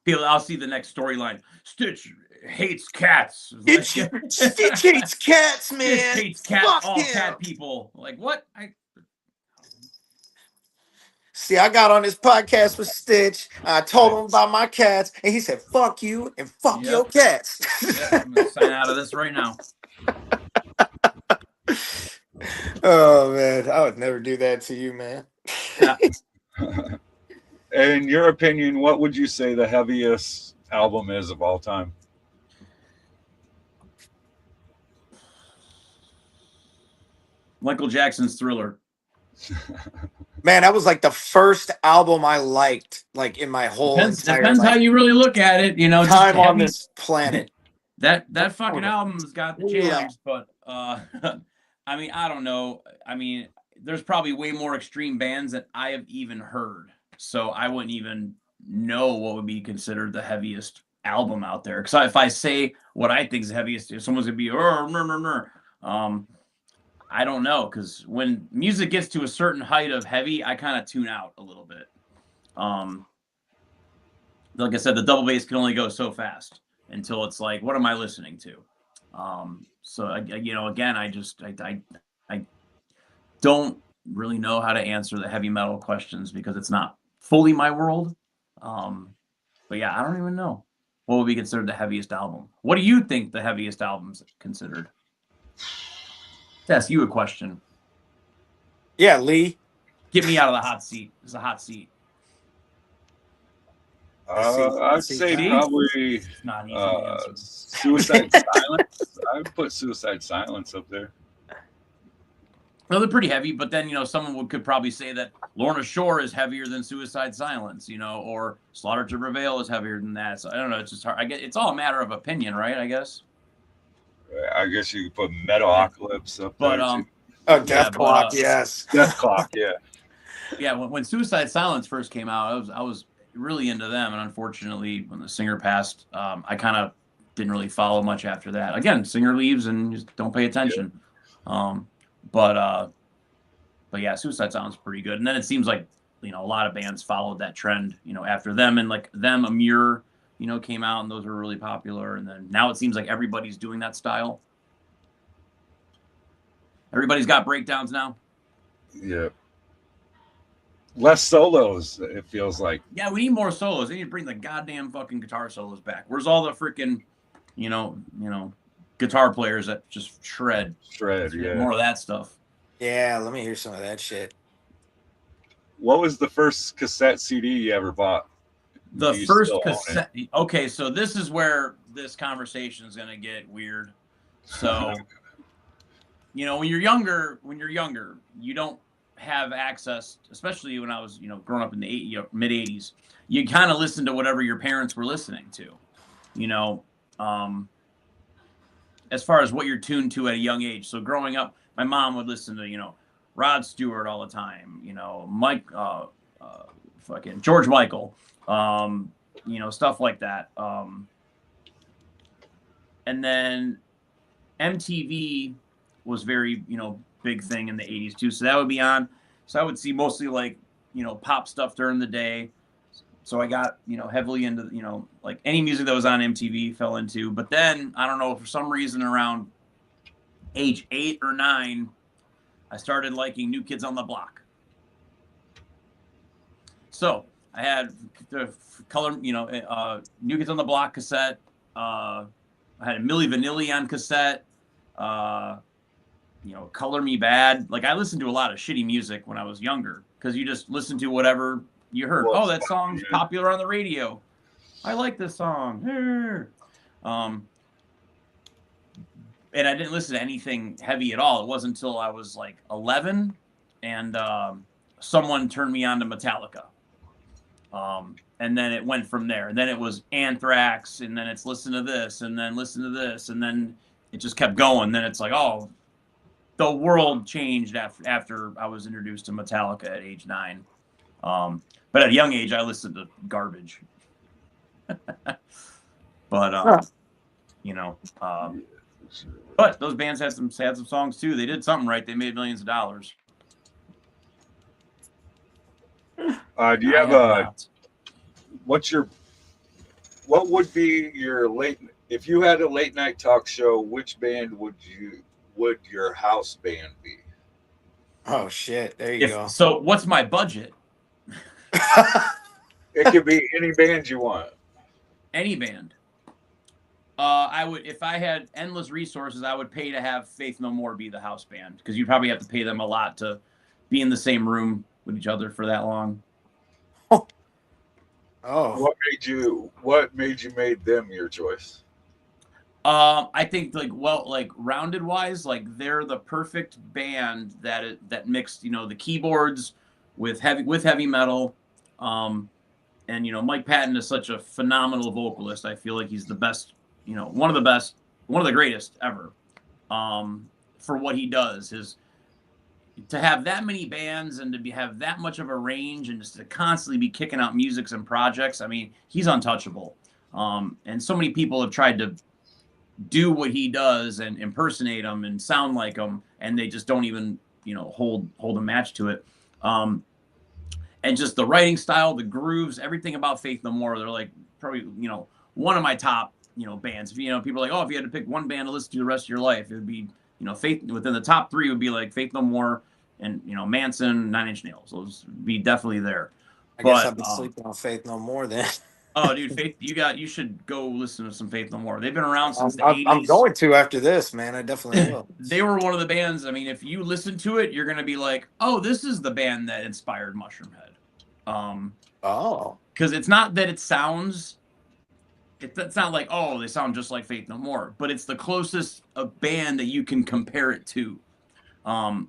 S3: People, I'll see the next storyline. Stitch hates cats.
S1: Stitch hates cats, man.
S3: Stitch hates cats. All cat people. Like, what?
S1: See, I got on this podcast with Stitch. I told him about my cats, and he said, "Fuck you and fuck your cats."
S3: I'm gonna sign out of this right now.
S1: Oh man, I would never do that to you, man.
S3: Yeah.
S2: In your opinion, what would you say the heaviest album is of all time?
S3: Michael Jackson's Thriller.
S1: Man, that was like the first album I liked, like in my whole
S3: depends how you really look at it, you know.
S1: Time on this planet.
S3: That fucking album's got the jams, but I mean, I don't know. I mean, there's probably way more extreme bands that I have even heard, so I wouldn't even know what would be considered the heaviest album out there. Because if I say what I think is the heaviest, if someone's gonna be I don't know, because when music gets to a certain height of heavy, I kind of tune out a little bit. Like I said, the double bass can only go so fast until it's like, what am I listening to? So you know, again, I don't really know how to answer the heavy metal questions because it's not fully my world. But yeah, I don't even know what would be considered the heaviest album. What do you think the heaviest album's considered? To ask you a question.
S1: Yeah, Lee.
S3: Get me out of the hot seat. It's a hot seat.
S2: I'd say probably
S3: it's not an easy answer.
S2: Suicide Silence. I would put Suicide Silence up there.
S3: No, they're pretty heavy, but then, you know, someone could probably say that Lorna Shore is heavier than Suicide Silence, you know, or Slaughter to Prevail is heavier than that. So I don't know. It's just hard. I guess it's all a matter of opinion, right? I guess.
S2: I guess you could put Metalocalypse up there.
S3: But
S1: oh, Death Clock, yes.
S2: Death Clock, yeah.
S3: Yeah, when Suicide Silence first came out, I was really into them, and unfortunately, when the singer passed, I kind of didn't really follow much after that. Again, singer leaves and just don't pay attention. Yeah. But yeah, Suicide Silence is pretty good. And then it seems like, you know, a lot of bands followed that trend, you know, after them, and like them, Amir, you know, came out and those were really popular. And then now it seems like everybody's doing that style. Everybody's got breakdowns now.
S2: Yeah. Less solos, it feels like.
S3: Yeah, we need more solos. They need to bring the goddamn fucking guitar solos back. Where's all the freaking, you know, guitar players that just shred?
S2: Yeah.
S3: More of that stuff.
S1: Yeah, let me hear some of that shit.
S2: What was the first cassette CD you ever bought?
S3: The first cassette. Okay, so this is where this conversation is going to get weird. So, you know, when you're younger, you don't have access, especially when I was, you know, growing up in the mid 80s, you kind of listen to whatever your parents were listening to, you know, as far as what you're tuned to at a young age. So growing up, my mom would listen to, you know, Rod Stewart all the time, you know, fucking George Michael, you know, stuff like that. And then MTV was very, you know, big thing in the 80s too. So that would be on. So I would see mostly like, you know, pop stuff during the day. So I got, you know, heavily into, you know, like any music that was on MTV fell into. But then I don't know, for some reason around age 8 or 9, I started liking New Kids on the Block. So I had the color, you know, New Kids on the Block cassette. I had a Milli Vanilli on cassette. You know, Color Me Bad. Like I listened to a lot of shitty music when I was younger because you just listened to whatever you heard. Oh, that song's popular on the radio. I like this song. And I didn't listen to anything heavy at all. It wasn't until I was like 11 and someone turned me on to Metallica. And then it went from there. And then it was Anthrax, and then it's listen to this, and then listen to this, and then it just kept going. Then it's like, oh, the world changed after I was introduced to Metallica at age 9. But at a young age, I listened to garbage. But you know, but those bands had some songs too. They did something right. They made millions of dollars.
S2: Do you have what would be your if you had a late night talk show, which band would your house band be?
S1: Oh shit, there you go.
S3: So what's my budget?
S2: It could be any band you want.
S3: Any band. I would, if I had endless resources, I would pay to have Faith No More be the house band, because you'd probably have to pay them a lot to be in the same room with each other for that long.
S1: Oh.
S2: What made you make them your choice?
S3: I think like rounded wise, like they're the perfect band that mixed, you know, the keyboards with heavy metal. And you know, Mike Patton is such a phenomenal vocalist. I feel like he's the best, you know, one of the greatest ever. For what he does, to have that many bands and to have that much of a range and just to constantly be kicking out musics and projects. I mean, he's untouchable. And so many people have tried to do what he does and impersonate him and sound like him, and they just don't even, you know, hold a match to it. And just the writing style, the grooves, everything about Faith No More, they're like probably, you know, one of my top, you know, bands. You know, people are like, oh, if you had to pick one band to listen to the rest of your life, it would be, you know, Faith. Within the top 3 would be like Faith No More and, you know, Manson, 9 Inch Nails. Those would be definitely there.
S1: I guess I've been sleeping on Faith No More then.
S3: Oh, dude, Faith, you should go listen to some Faith No More. They've been around since the
S1: I'm
S3: 80s.
S1: going to after this, man. I definitely will.
S3: They were one of the bands. I mean, if you listen to it, you're gonna be like, oh, this is the band that inspired Mushroom Head. Because it's not that it sounds. It's not like, oh, they sound just like Faith No More, but it's the closest a band that you can compare it to,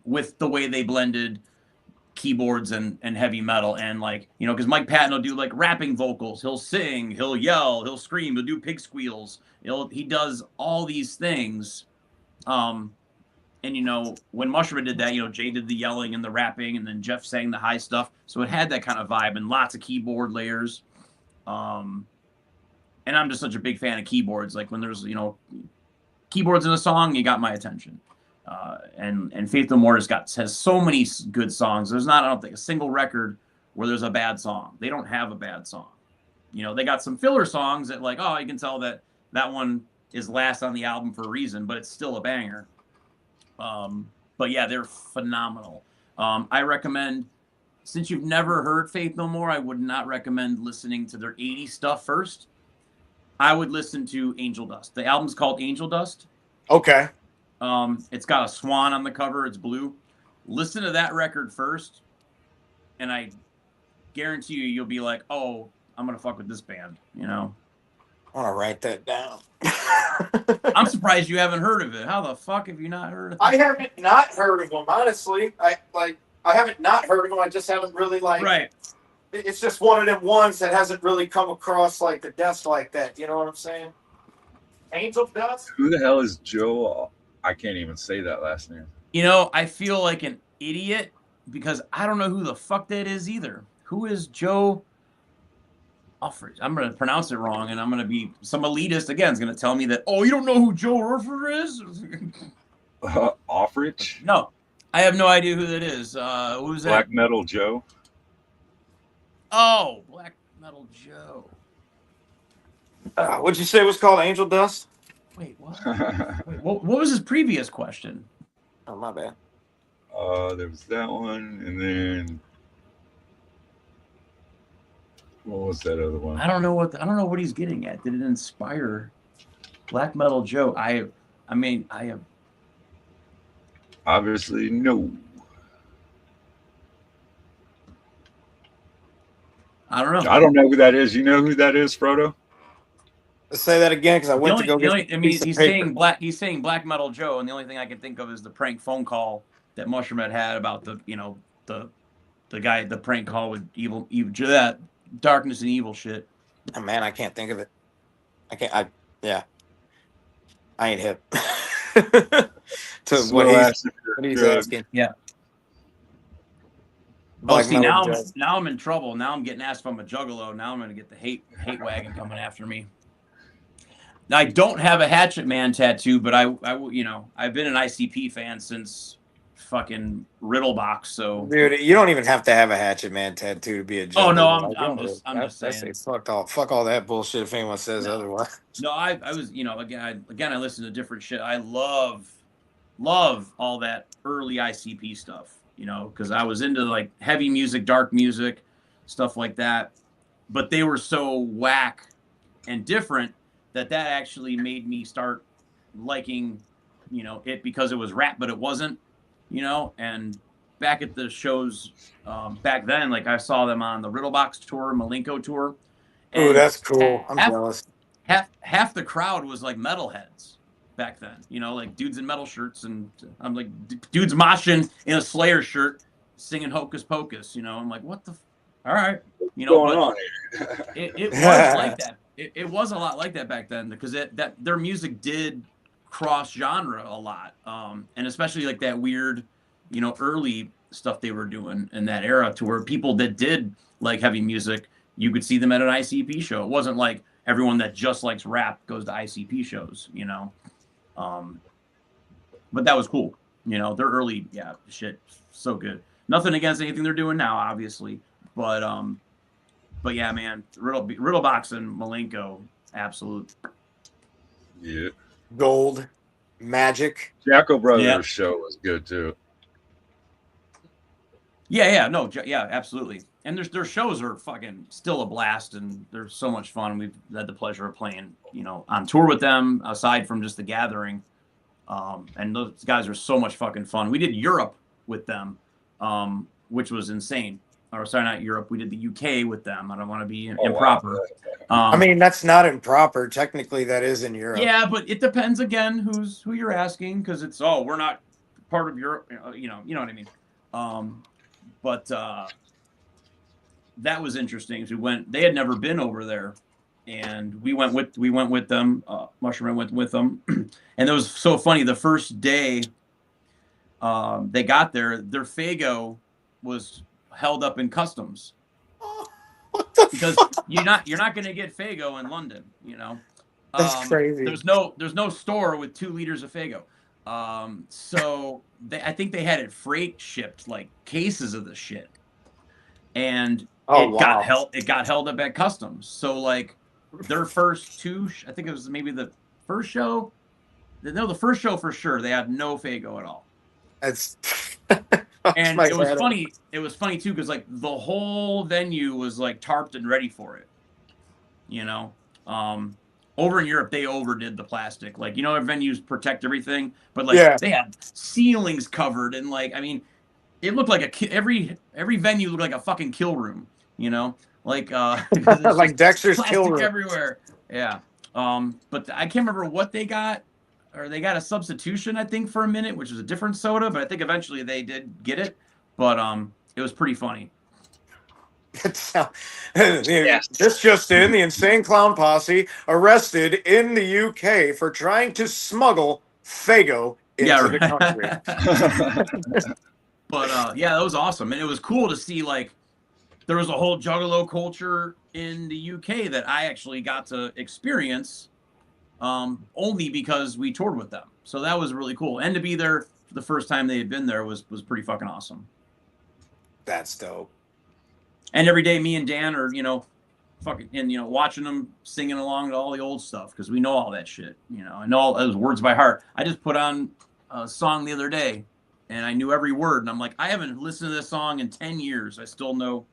S3: with the way they blended keyboards and heavy metal, and like, you know, because Mike Patton will do like rapping vocals, he'll sing, he'll yell, he'll scream, he'll do pig squeals, he does all these things. And you know, when Mushroom did that, you know, Jay did the yelling and the rapping, and then Jeff sang the high stuff, so it had that kind of vibe and lots of keyboard layers. And I'm just such a big fan of keyboards. Like when there's, you know, keyboards in a song, you got my attention. And Faith No More has so many good songs. There's not, I don't think, a single record where there's a bad song. They don't have a bad song. You know, they got some filler songs that, like, oh, you can tell that one is last on the album for a reason, but it's still a banger. But yeah, they're phenomenal. I recommend, since you've never heard Faith No More, I would not recommend listening to their 80s stuff first. I would listen to Angel Dust. The album's called Angel Dust.
S1: Okay.
S3: It's got a swan on the cover. It's blue. Listen to that record first, and I guarantee you'll be like, oh, I'm going to fuck with this band, you know?
S1: I want to write that down.
S3: I'm surprised you haven't heard of it. How the fuck have you not heard of it?
S1: I haven't not heard of them, honestly. I haven't not heard of them. I just haven't really
S3: Right.
S1: It's just one of them ones that hasn't really come across like the dust like that. You know what I'm saying? Angel Dust?
S2: Who the hell is Joe? I can't even say that last name.
S3: You know, I feel like an idiot because I don't know who the fuck that is either. Who is Joe Uffridge? I'm going to pronounce it wrong, and I'm going to be some elitist again is going to tell me that, oh, you don't know who Joe Uffridge is?
S2: Offridge?
S3: No, I have no idea who that is. Who's that?
S2: Black Metal Joe?
S3: Oh, Black Metal Joe.
S1: What'd you say it was called? Angel Dust?
S3: Wait, what? Wait, what was his previous question?
S1: Oh, my bad.
S2: There was that one, and then what was that other one?
S3: I don't know what he's getting at. Did it inspire Black Metal Joe? I mean, I have
S2: obviously no.
S3: I don't know.
S2: I don't know who that is. You know who that is, Frodo?
S1: Let's say that again because I went to go get.
S3: I mean, he's saying Black Metal Joe, and the only thing I can think of is the prank phone call that Mushroom had about the guy, the prank call with evil that darkness and evil shit.
S1: Oh, man, I can't think of it. I ain't hip to what he's asking.
S3: Yeah. Oh, see, now I'm in trouble. Now I'm getting asked if I'm a juggalo. Now I'm going to get the hate wagon coming after me. Now, I don't have a Hatchet Man tattoo, but I I've been an ICP fan since fucking Riddlebox. So,
S1: dude, you don't even have to have a Hatchet Man tattoo to be a juggalo.
S3: Oh no, I'm just saying.
S1: Fuck all that bullshit. If anyone says otherwise.
S3: No, I was again I listen to different shit. I love all that early ICP stuff. You know, because I was into like heavy music, dark music, stuff like that. But they were so whack and different that actually made me start liking, it because it was rap, but it wasn't, And back at the shows back then, like I saw them on the Riddlebox tour, Malenko tour.
S1: Oh, that's cool. I'm jealous.
S3: Half the crowd was like metalheads back then, like dudes in metal shirts, and I'm like dudes moshing in a Slayer shirt singing Hocus Pocus, I'm like, what the all right,
S2: going on
S3: here? it was like that. It was a lot like that back then because their music did cross genre a lot, and especially like that weird early stuff they were doing in that era, to where people that did like heavy music, you could see them at an ICP show. It wasn't like everyone that just likes rap goes to ICP shows, but that was cool. Their early shit, so good. Nothing against anything they're doing now, obviously, but yeah, man, Riddlebox and Malenko, absolute.
S2: Yeah.
S1: Gold, Magic.
S2: Jacko Brothers show was good too.
S3: Yeah, no, yeah, absolutely. And their shows are fucking still a blast, and they're so much fun. We've had the pleasure of playing, on tour with them, aside from just the gathering. And those guys are so much fucking fun. We did Europe with them, which was insane. Or sorry, not Europe. We did the UK with them. I don't want to be improper.
S1: Wow. I mean, that's not improper. Technically, that is in Europe.
S3: Yeah, but it depends again who you're asking, because it's we're not part of Europe. You know what I mean. But that was interesting. So they had never been over there, and we went with them. Mushroom went with them, and it was so funny. The first day they got there, their Fago was held up in customs. Because you're not going to get Fago in London,
S1: That's crazy.
S3: There's no store with 2 liters of Fago. So I think they had it freight shipped, like cases of the shit, and got held up at customs. So like their first 2, I think it was maybe the first show. No, the first show for sure. They had no Fago at all.
S1: That's
S3: and it was funny. It was funny too, because like the whole venue was like tarped and ready for it. Over in Europe, they overdid the plastic. Like, venues protect everything, but like they had ceilings covered, and like, I mean, it looked like every venue looked like a fucking kill room. Like
S1: like Dexter's kill room
S3: everywhere. Yeah. But I can't remember what they got. Or they got a substitution, I think, for a minute, which was a different soda, but I think eventually they did get it. But it was pretty funny.
S1: This just in: the Insane Clown Posse arrested in the UK for trying to smuggle Fago into the country.
S3: But yeah, that was awesome, and it was cool to see like there was a whole Juggalo culture in the UK that I actually got to experience. Only because we toured with them. So that was really cool. And to be there for the first time they had been there was pretty fucking awesome.
S1: That's dope.
S3: And every day me and Dan are, watching them singing along to all the old stuff, because we know all that shit. I know all those words by heart. I just put on a song the other day and I knew every word. And I'm like, I haven't listened to this song in 10 years. I still know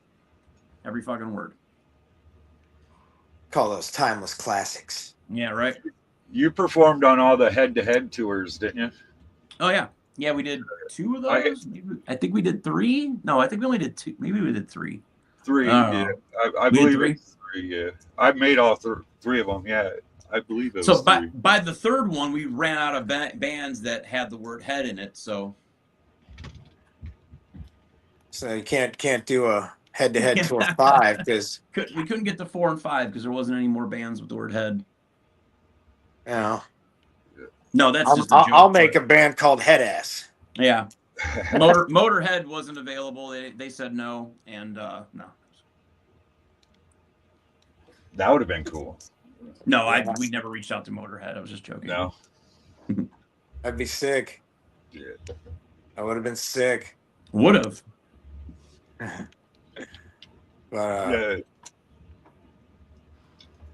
S3: every fucking word.
S1: Call those timeless classics.
S3: Yeah, right.
S2: You performed on all the head-to-head tours, didn't you?
S3: Oh, yeah. Yeah, we did 2 of those. I think we did 3. No, I think we only did 2. Maybe we did 3.
S2: 3, yeah. I believe it's 3, yeah. I made all 3 of them, yeah. I believe it was 3. So
S3: by the 3rd one, we ran out of bands that had the word head in it, so.
S1: So you can't do a head-to-head tour 5, because
S3: we couldn't get to 4 and 5 because there wasn't any more bands with the word head.
S1: Yeah.
S3: No, that's just a joke.
S1: I'll make a band called Head Ass.
S3: Yeah. Motorhead wasn't available. They said no, and no.
S2: That would have been cool.
S3: No, we never reached out to Motorhead. I was just joking.
S2: No.
S1: That'd be sick.
S2: Yeah.
S1: I would have been sick.
S3: Would have.
S1: But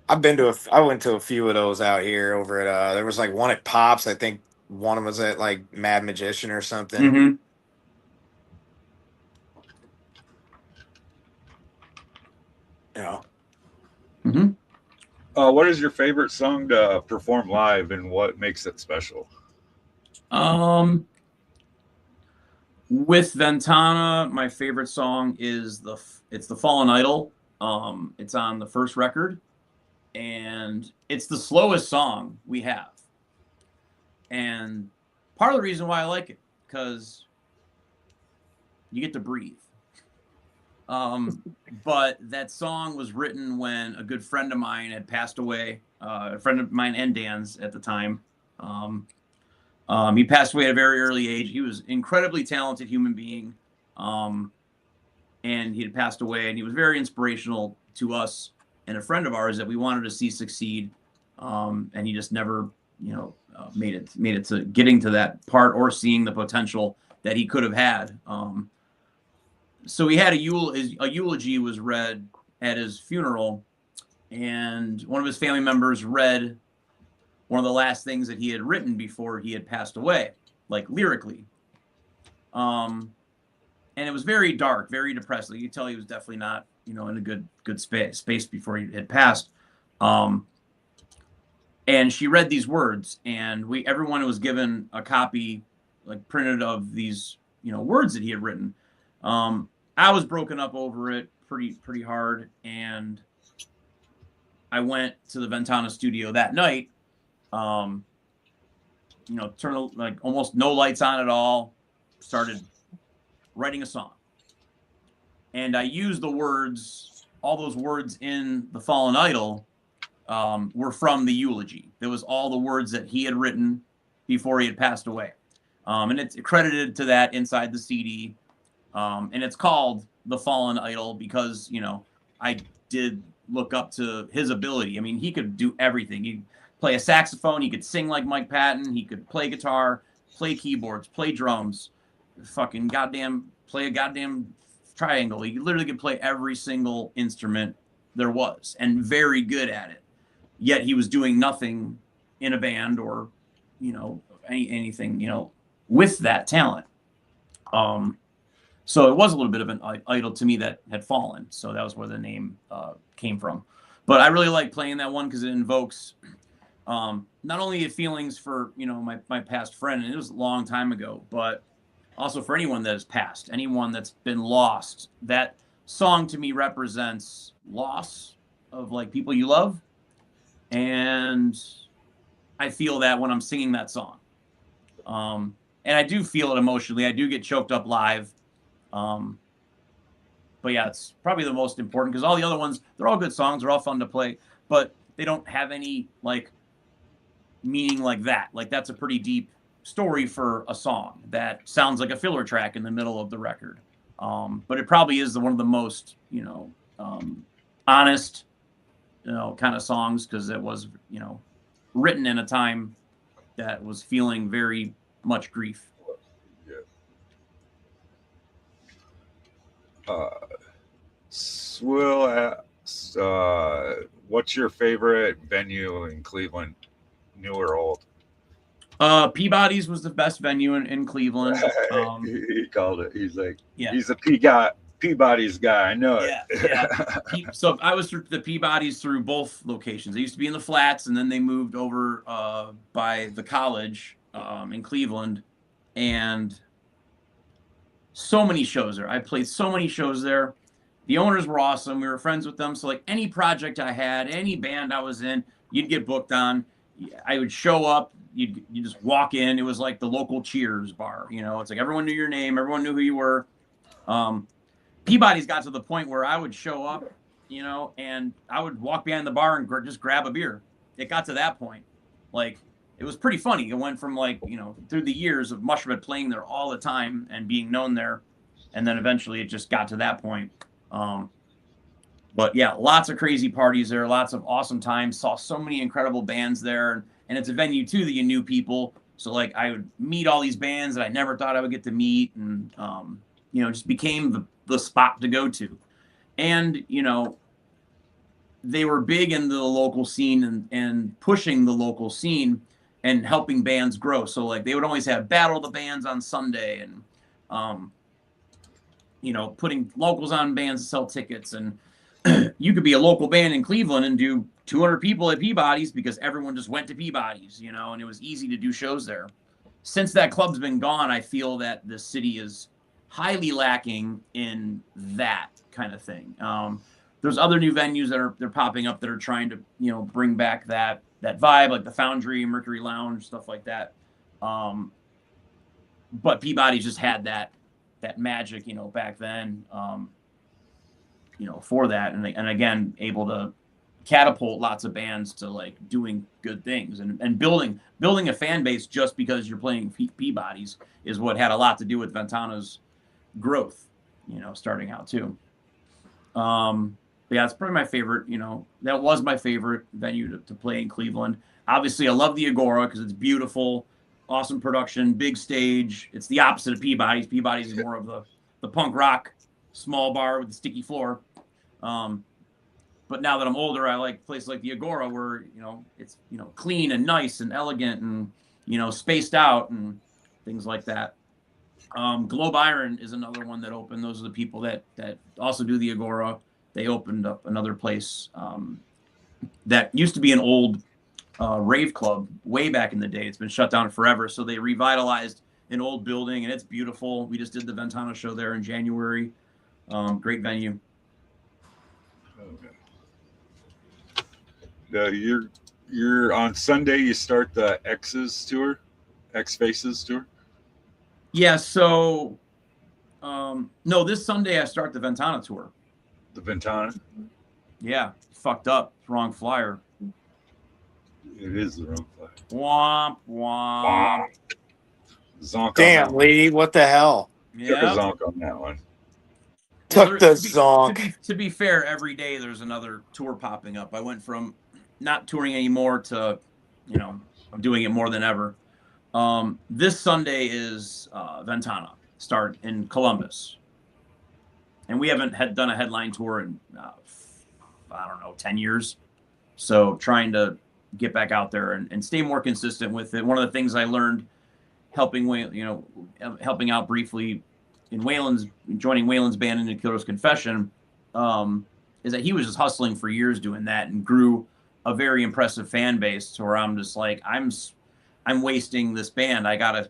S1: I went to a few of those out here over at there was like one at Pops. I think one was at like Mad Magician or something.
S3: Mm-hmm.
S1: Yeah.
S3: Mm-hmm.
S2: What is your favorite song to perform live, and what makes it special?
S3: With Ventana, my favorite song is it's the Fallen Idol. It's on the first record, and it's the slowest song we have. And part of the reason why I like it, because you get to breathe. But that song was written when a good friend of mine had passed away, a friend of mine and Dan's at the time. He passed away at a very early age. He was an incredibly talented human being. And he had passed away, and he was very inspirational to us and a friend of ours that we wanted to see succeed. And he just never, made it to getting to that part or seeing the potential that he could have had. So he had a eulogy was read at his funeral, and one of his family members read one of the last things that he had written before he had passed away, like lyrically. And and it was very dark, very depressing. You could tell he was definitely not, in a good space before he had passed. And she read these words, and everyone was given a copy, like printed, of these, words that he had written. I was broken up over it pretty hard, and I went to the Ventana studio that night. Turned like almost no lights on at all. Started writing a song, and I used the words, all those words in The Fallen Idol were from the eulogy. There was all the words that he had written before he had passed away. And it's credited to that inside the CD. And it's called The Fallen Idol because, I did look up to his ability. I mean, he could do everything. He'd play a saxophone. He could sing like Mike Patton. He could play guitar, play keyboards, play drums, fucking play a goddamn triangle. He literally could play every single instrument there was, and very good at it. Yet he was doing nothing in a band or, anything, with that talent. So it was a little bit of an idol to me that had fallen. So that was where the name came from. But I really like playing that one because it invokes not only the feelings for, my past friend, and it was a long time ago, but also for anyone that has passed, anyone that's been lost. That song to me represents loss of like people you love. And I feel that when I'm singing that song. And I do feel it emotionally. I do get choked up live. But yeah, it's probably the most important because all the other ones, they're all good songs. They're all fun to play, but they don't have any like meaning like that. Like that's a pretty deep story for a song that sounds like a filler track in the middle of the record. But it probably is one of the most, honest, kind of songs because it was, written in a time that was feeling very much grief.
S2: Will asks, what's your favorite venue in Cleveland, new or old?
S3: Peabody's was the best venue in Cleveland.
S2: He called it. He's like,
S3: yeah.
S2: He's a Peabody's guy. I know it.
S3: Yeah. So I was through the Peabody's through both locations. They used to be in the flats, and then they moved over by the college in Cleveland, and so many shows there. I played so many shows there. The owners were awesome. We were friends with them. So like any project I had, any band I was in, you'd get booked on. I would show up. You just walk in. It was like the local Cheers bar. It's like everyone knew your name. Everyone knew who you were. Peabody's got to the point where I would show up, and I would walk behind the bar and just grab a beer. It got to that point. Like, it was pretty funny. It went from like, through the years of Mushroomhead playing there all the time and being known there. And then eventually it just got to that point. But yeah, lots of crazy parties there, lots of awesome times. Saw so many incredible bands there. And it's a venue too that you knew people. So like I would meet all these bands that I never thought I would get to meet. And, just became the spot to go to. And, they were big in the local scene and pushing the local scene and helping bands grow. So like they would always have Battle of the Bands on Sunday and, putting locals on bands to sell tickets. And you could be a local band in Cleveland and do 200 people at Peabody's because everyone just went to Peabody's, and it was easy to do shows there. Since that club's been gone, I feel that the city is highly lacking in that kind of thing. There's other new venues they're popping up that are trying to, bring back that vibe, like the Foundry, Mercury Lounge, stuff like that. But Peabody's just had that magic, back then, for that. And again, able to catapult lots of bands to like doing good things and building a fan base just because you're playing Peabody's is what had a lot to do with Ventana's growth, starting out too. But yeah, it's probably my favorite, that was my favorite venue to play in Cleveland. Obviously I love the Agora because it's beautiful, awesome production, big stage. It's the opposite of Peabody's. Peabody's is more of the punk rock small bar with the sticky floor. But now that I'm older, I like places like the Agora where, it's, clean and nice and elegant and, spaced out and things like that. Globe Iron is another one that opened. Those are the people that also do the Agora. They opened up another place that used to be an old rave club way back in the day. It's been shut down forever. So they revitalized an old building, and it's beautiful. We just did the Ventana show there in January. Great venue.
S2: Okay. You're on Sunday. You start the X Faces tour.
S3: Yeah. So no, this Sunday I start the Ventana tour.
S2: The Ventana.
S3: Yeah, fucked up. Wrong flyer.
S2: It is the wrong flyer.
S3: Womp womp.
S2: Zonk.
S1: Damn, Lee, what the hell?
S3: Yeah.
S2: Took a zonk on that one.
S1: Took the zonk.
S3: To be fair, every day there's another tour popping up. I went from not touring anymore to, I'm doing it more than ever. This Sunday is Ventana, start in Columbus. And we haven't done a headline tour in, 10 years. So trying to get back out there and stay more consistent with it. One of the things I learned helping out briefly in joining Waylon's band in The Killer's Confession, is that he was just hustling for years doing that and grew a very impressive fan base to where I'm just like, I'm wasting this band. I gotta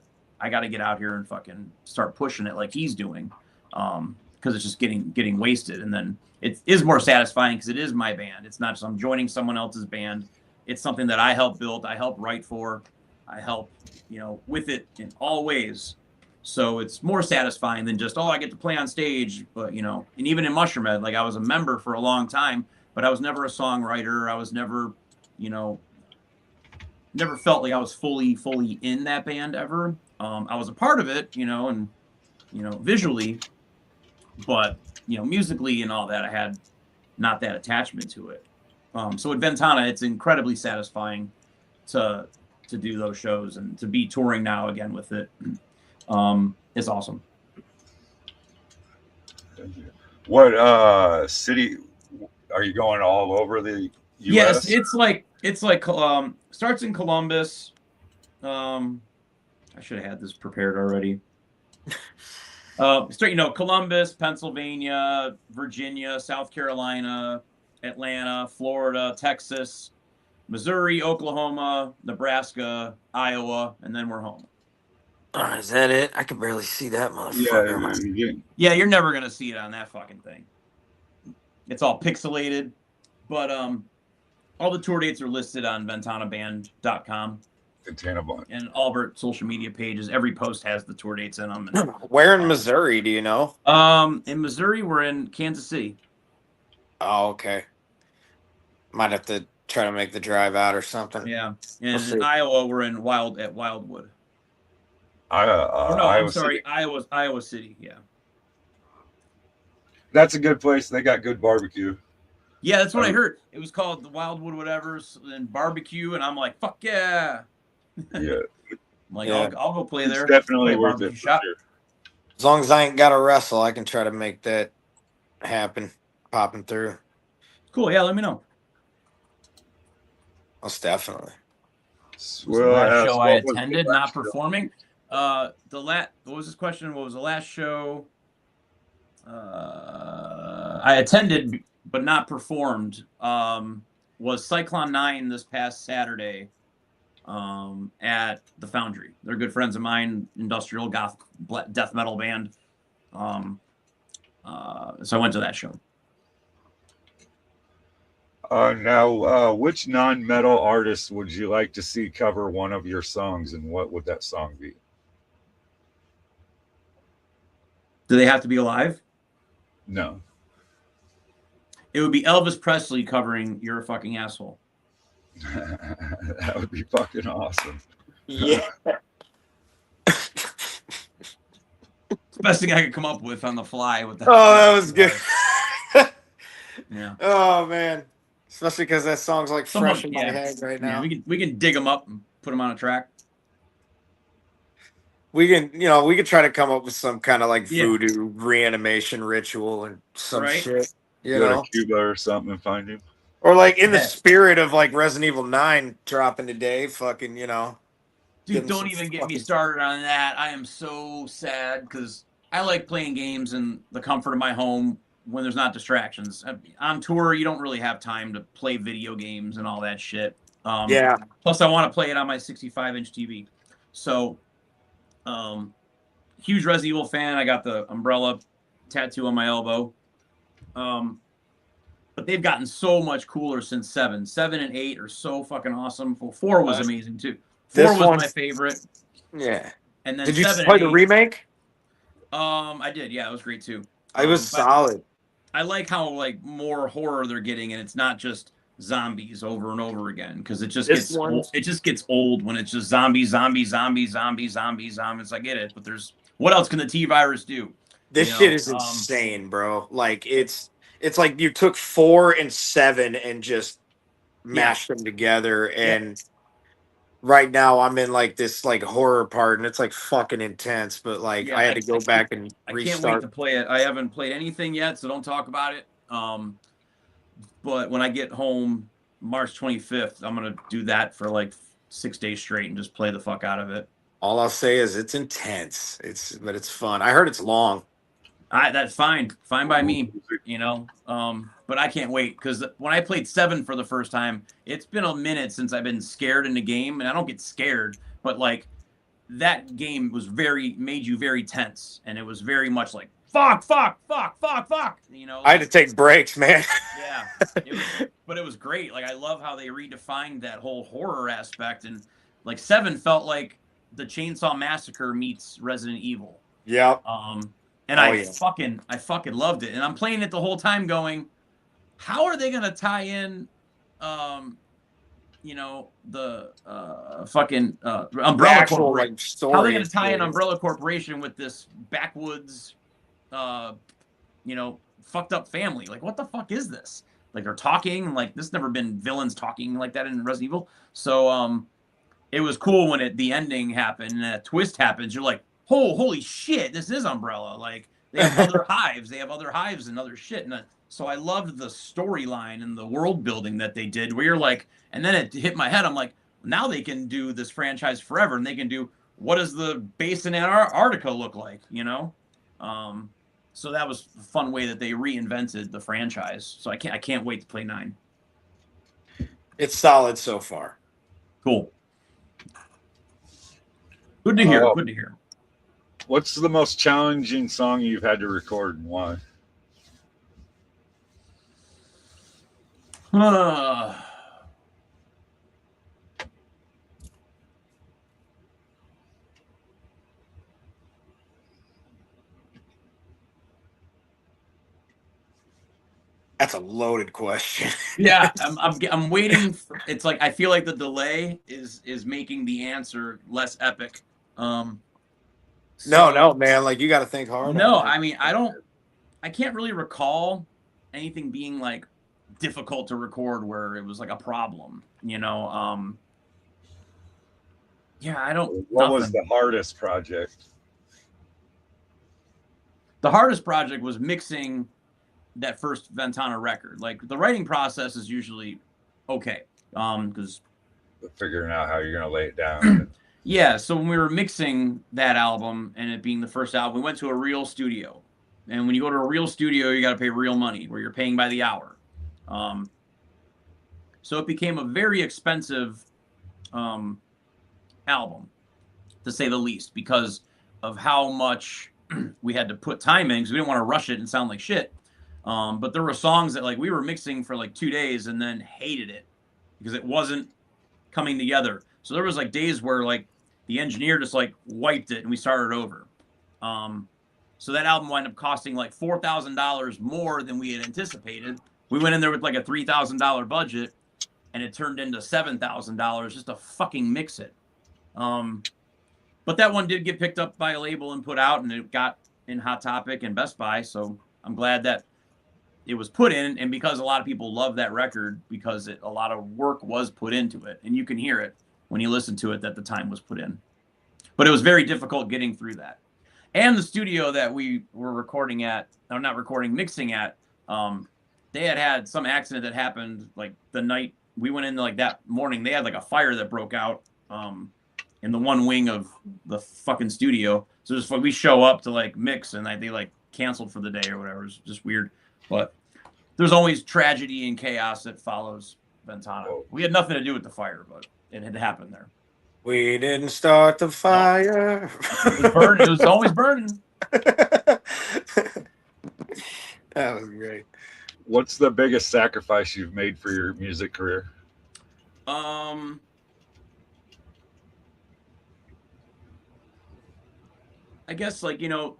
S3: get out here and fucking start pushing it like he's doing. Because it's just getting wasted. And then it is more satisfying because it is my band. It's not just I'm joining someone else's band. It's something that I helped build, I helped write for, I help, with it in all ways. So it's more satisfying than just, I get to play on stage. But, and even in Mushroomhead, like I was a member for a long time, but I was never a songwriter. I was never, never felt like I was fully in that band ever. I was a part of it, and, visually, but, musically and all that, I had not that attachment to it. So at Ventana, it's incredibly satisfying to do those shows and to be touring now again with it. It's awesome.
S2: What city are you going all over the US?
S3: Yes, it's like starts in Columbus. I should have had this prepared already. Columbus, Pennsylvania, Virginia, South Carolina, Atlanta, Florida, Texas, Missouri, Oklahoma, Nebraska, Iowa, and then we're home.
S1: Is that it? I can barely see that motherfucker.
S3: Yeah, you're never gonna see it on that fucking thing. It's all pixelated, but all the tour dates are listed on VentanaBand.com. And all of our social media pages. Every post has the tour dates in them. And,
S1: where in Missouri, do you know?
S3: In Missouri, we're in Kansas City.
S1: Oh, okay. Might have to try to make the drive out or something.
S3: Yeah, and in Iowa, we're in Wildwood.
S2: Iowa
S3: City. Yeah,
S2: that's a good place. They got good barbecue.
S3: Yeah, that's what I heard. It was called the Wildwood whatever's and barbecue, and I'm like, fuck yeah.
S2: Yeah.
S3: I'll go play there.
S2: It's definitely worth it. Sure.
S1: As long as I ain't got to wrestle, I can try to make that happen. Popping through.
S3: Cool. Yeah, let me know.
S1: Most definitely.
S3: Well, last show I attended, not performing. What was this question? What was the last show I attended but not performed? Was Cyclone 9 this past Saturday at the Foundry. They're good friends of mine, industrial goth death metal band. So I went to that show.
S2: Now, which non-metal artist would you like to see cover one of your songs, and what would that song be?
S3: Do they have to be alive?
S2: No.
S3: It would be Elvis Presley covering "You're a Fucking Asshole."
S2: That would be fucking awesome.
S1: Yeah.
S3: It's the best thing I could come up with on the fly. With that.
S1: Oh, that was good.
S3: Yeah.
S1: Oh man, especially because that song's like fresh in my head right now.
S3: Yeah, we can dig them up and put them on a track.
S1: We can, we could try to come up with some kind of like voodoo reanimation ritual and some shit.
S2: Go to Cuba or something and find him.
S1: Or like in the spirit of like Resident Evil 9 dropping today, fucking,
S3: Dude, don't even get me started on that. I am so sad because I like playing games in the comfort of my home when there's not distractions. On tour, you don't really have time to play video games and all that shit.
S1: Yeah.
S3: Plus, I want to play it on my 65-inch TV. So, huge Resident Evil fan. I got the umbrella tattoo on my elbow. But they've gotten so much cooler since 7. 7 and 8 are so fucking awesome. 4 was amazing too. 4 was my favorite.
S1: Yeah.
S3: And then
S1: did you
S3: 7
S1: play
S3: and 8,
S1: the remake?
S3: I did. Yeah, it was great too.
S1: It was solid.
S3: I like how like more horror they're getting, and it's not just zombies over and over again because it just gets old when it's just zombies. I get it, but what else can the T virus do?
S1: This shit is insane, bro. Like it's like you took 4 and 7 and just mashed them together. And right now I'm in like this like horror part, and it's like fucking intense. But like I had to go back and restart.
S3: I can't wait to play it. I haven't played anything yet, so don't talk about it. But when I get home, March 25th, I'm gonna do that for like 6 days straight and just play the fuck out of it.
S1: All I'll say is it's intense. But it's fun. I heard it's long.
S3: That's fine by me, but I can't wait because when I played 7 for the first time, it's been a minute since I've been scared in the game, and I don't get scared, but like that game made you very tense, and it was very much like fuck, I
S1: had to take breaks, man.
S3: Yeah, but it was great. Like I love how they redefined that whole horror aspect, and like 7 felt like the Chainsaw Massacre meets Resident Evil.
S1: Yeah.
S3: And I fucking loved it. And I'm playing it the whole time going, how are they going to tie in, the fucking Umbrella Corporation? How are they going to tie in Umbrella Corporation with this backwoods, fucked up family? Like, what the fuck is this? Like, they're talking. Like, this never been villains talking like that in Resident Evil. So, it was cool when the ending happened and that twist happens. You're like, holy shit, this is Umbrella. Like, they have other hives. They have other hives and other shit. And so I loved the storyline and the world building that they did, where you're like, and then it hit my head. I'm like, now they can do this franchise forever, and they can do, what does the base in Antarctica look like, So that was a fun way that they reinvented the franchise. So I can't wait to play 9.
S1: It's solid so far.
S3: Cool. Good to hear. Good to hear.
S2: What's the most challenging song you've had to record, and why?
S1: That's a loaded question.
S3: Yeah, I'm waiting. It's like I feel like the delay is making the answer less epic.
S1: No, man. Like you got to think hard.
S3: No, I mean I can't really recall anything being like difficult to record where it was like a problem. Yeah, I don't.
S2: What was the hardest project?
S3: The hardest project was mixing that first Ventana record. Like the writing process is usually okay, because
S2: figuring out how you're gonna lay it down.
S3: Yeah, so when we were mixing that album and it being the first album, we went to a real studio. And when you go to a real studio, you got to pay real money, where you're paying by the hour. So it became a very expensive album, to say the least, because of how much we had to put time in, because we didn't want to rush it and sound like shit. But there were songs that like we were mixing for like 2 days and then hated it because it wasn't coming together. So there was like days where like the engineer just like wiped it and we started over. So that album wound up costing like $4,000 more than we had anticipated. We went in there with like a $3,000 budget, and it turned into $7,000 just to fucking mix it. But that one did get picked up by a label and put out, and it got in Hot Topic and Best Buy. So I'm glad that it was put in, and because a lot of people love that record, because a lot of work was put into it, and you can hear it when you listen to it that the time was put in. But it was very difficult getting through that. And the studio that we were mixing at, they had some accident that happened like the night we went in, like that morning. They had like a fire that broke out in in the one wing of the fucking studio. So just like we show up to like mix and they like canceled for the day or whatever. It's just weird. But there's always tragedy and chaos that follows Ventana. We had nothing to do with the fire, but it had happened there.
S1: We didn't start the fire.
S3: No. It was always burning.
S1: That was great.
S2: What's the biggest sacrifice you've made for your music career?
S3: I guess like, you know,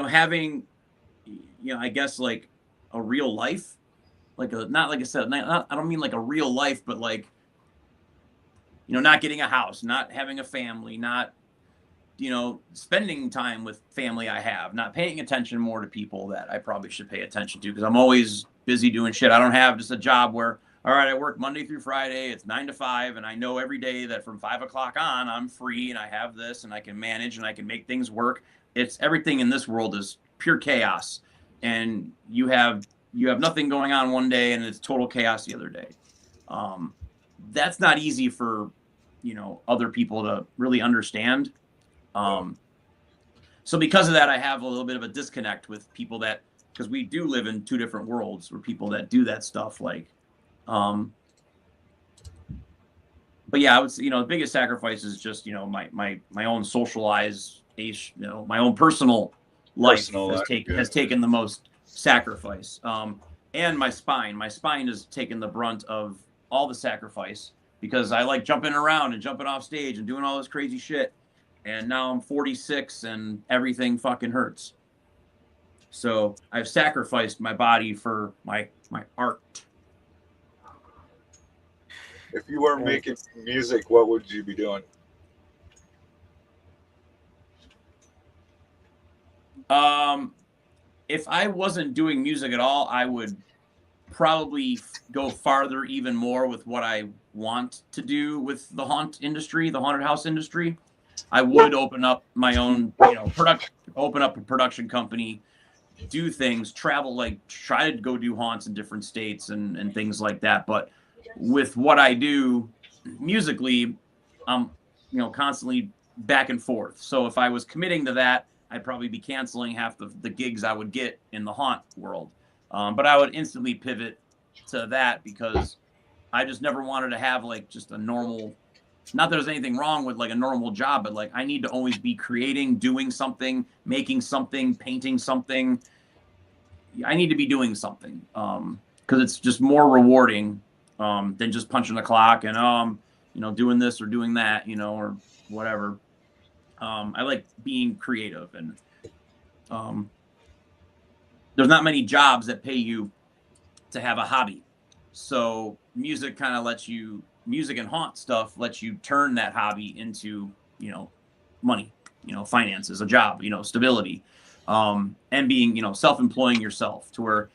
S3: having, I guess like a real life, like not like I said, I don't mean like a real life, but like, not getting a house, not having a family, not, spending time with family I have, not paying attention more to people that I probably should pay attention to because I'm always busy doing shit. I don't have just a job where, all right, I work Monday through Friday, it's 9 to 5, and I know every day that from 5 o'clock on, I'm free and I have this and I can manage and I can make things work. It's everything in this world is pure chaos. And you have nothing going on one day and it's total chaos the other day. That's not easy for, other people to really understand. So because of that, I have a little bit of a disconnect with people that, because we do live in two different worlds where people that do that stuff like, but yeah, I would say, the biggest sacrifice is just, my own socialized, my own personal life has taken the most sacrifice. And my spine has taken the brunt of all the sacrifice because I like jumping around and jumping off stage and doing all this crazy shit. And now I'm 46 and everything fucking hurts. So I've sacrificed my body for my art.
S2: If you weren't making music, what would you be doing?
S3: If I wasn't doing music at all, I would probably go farther even more with what I want to do with the haunted house industry. I would open up my own, open up a production company, do things, travel, like try to go do haunts in different states and things like that. But with what I do musically, I'm, constantly back and forth. So if I was committing to that, I'd probably be canceling half the gigs I would get in the haunt world. But I would instantly pivot to that because I just never wanted to have like just a normal, not that there's anything wrong with like a normal job, but like I need to always be creating, doing something, making something, painting something. I need to be doing something because it's just more rewarding than just punching the clock and doing this or doing that, or whatever. I like being creative and there's not many jobs that pay you to have a hobby. So music kind of music and haunt stuff lets you turn that hobby into, money, finances, a job, stability, and being, self-employing yourself to where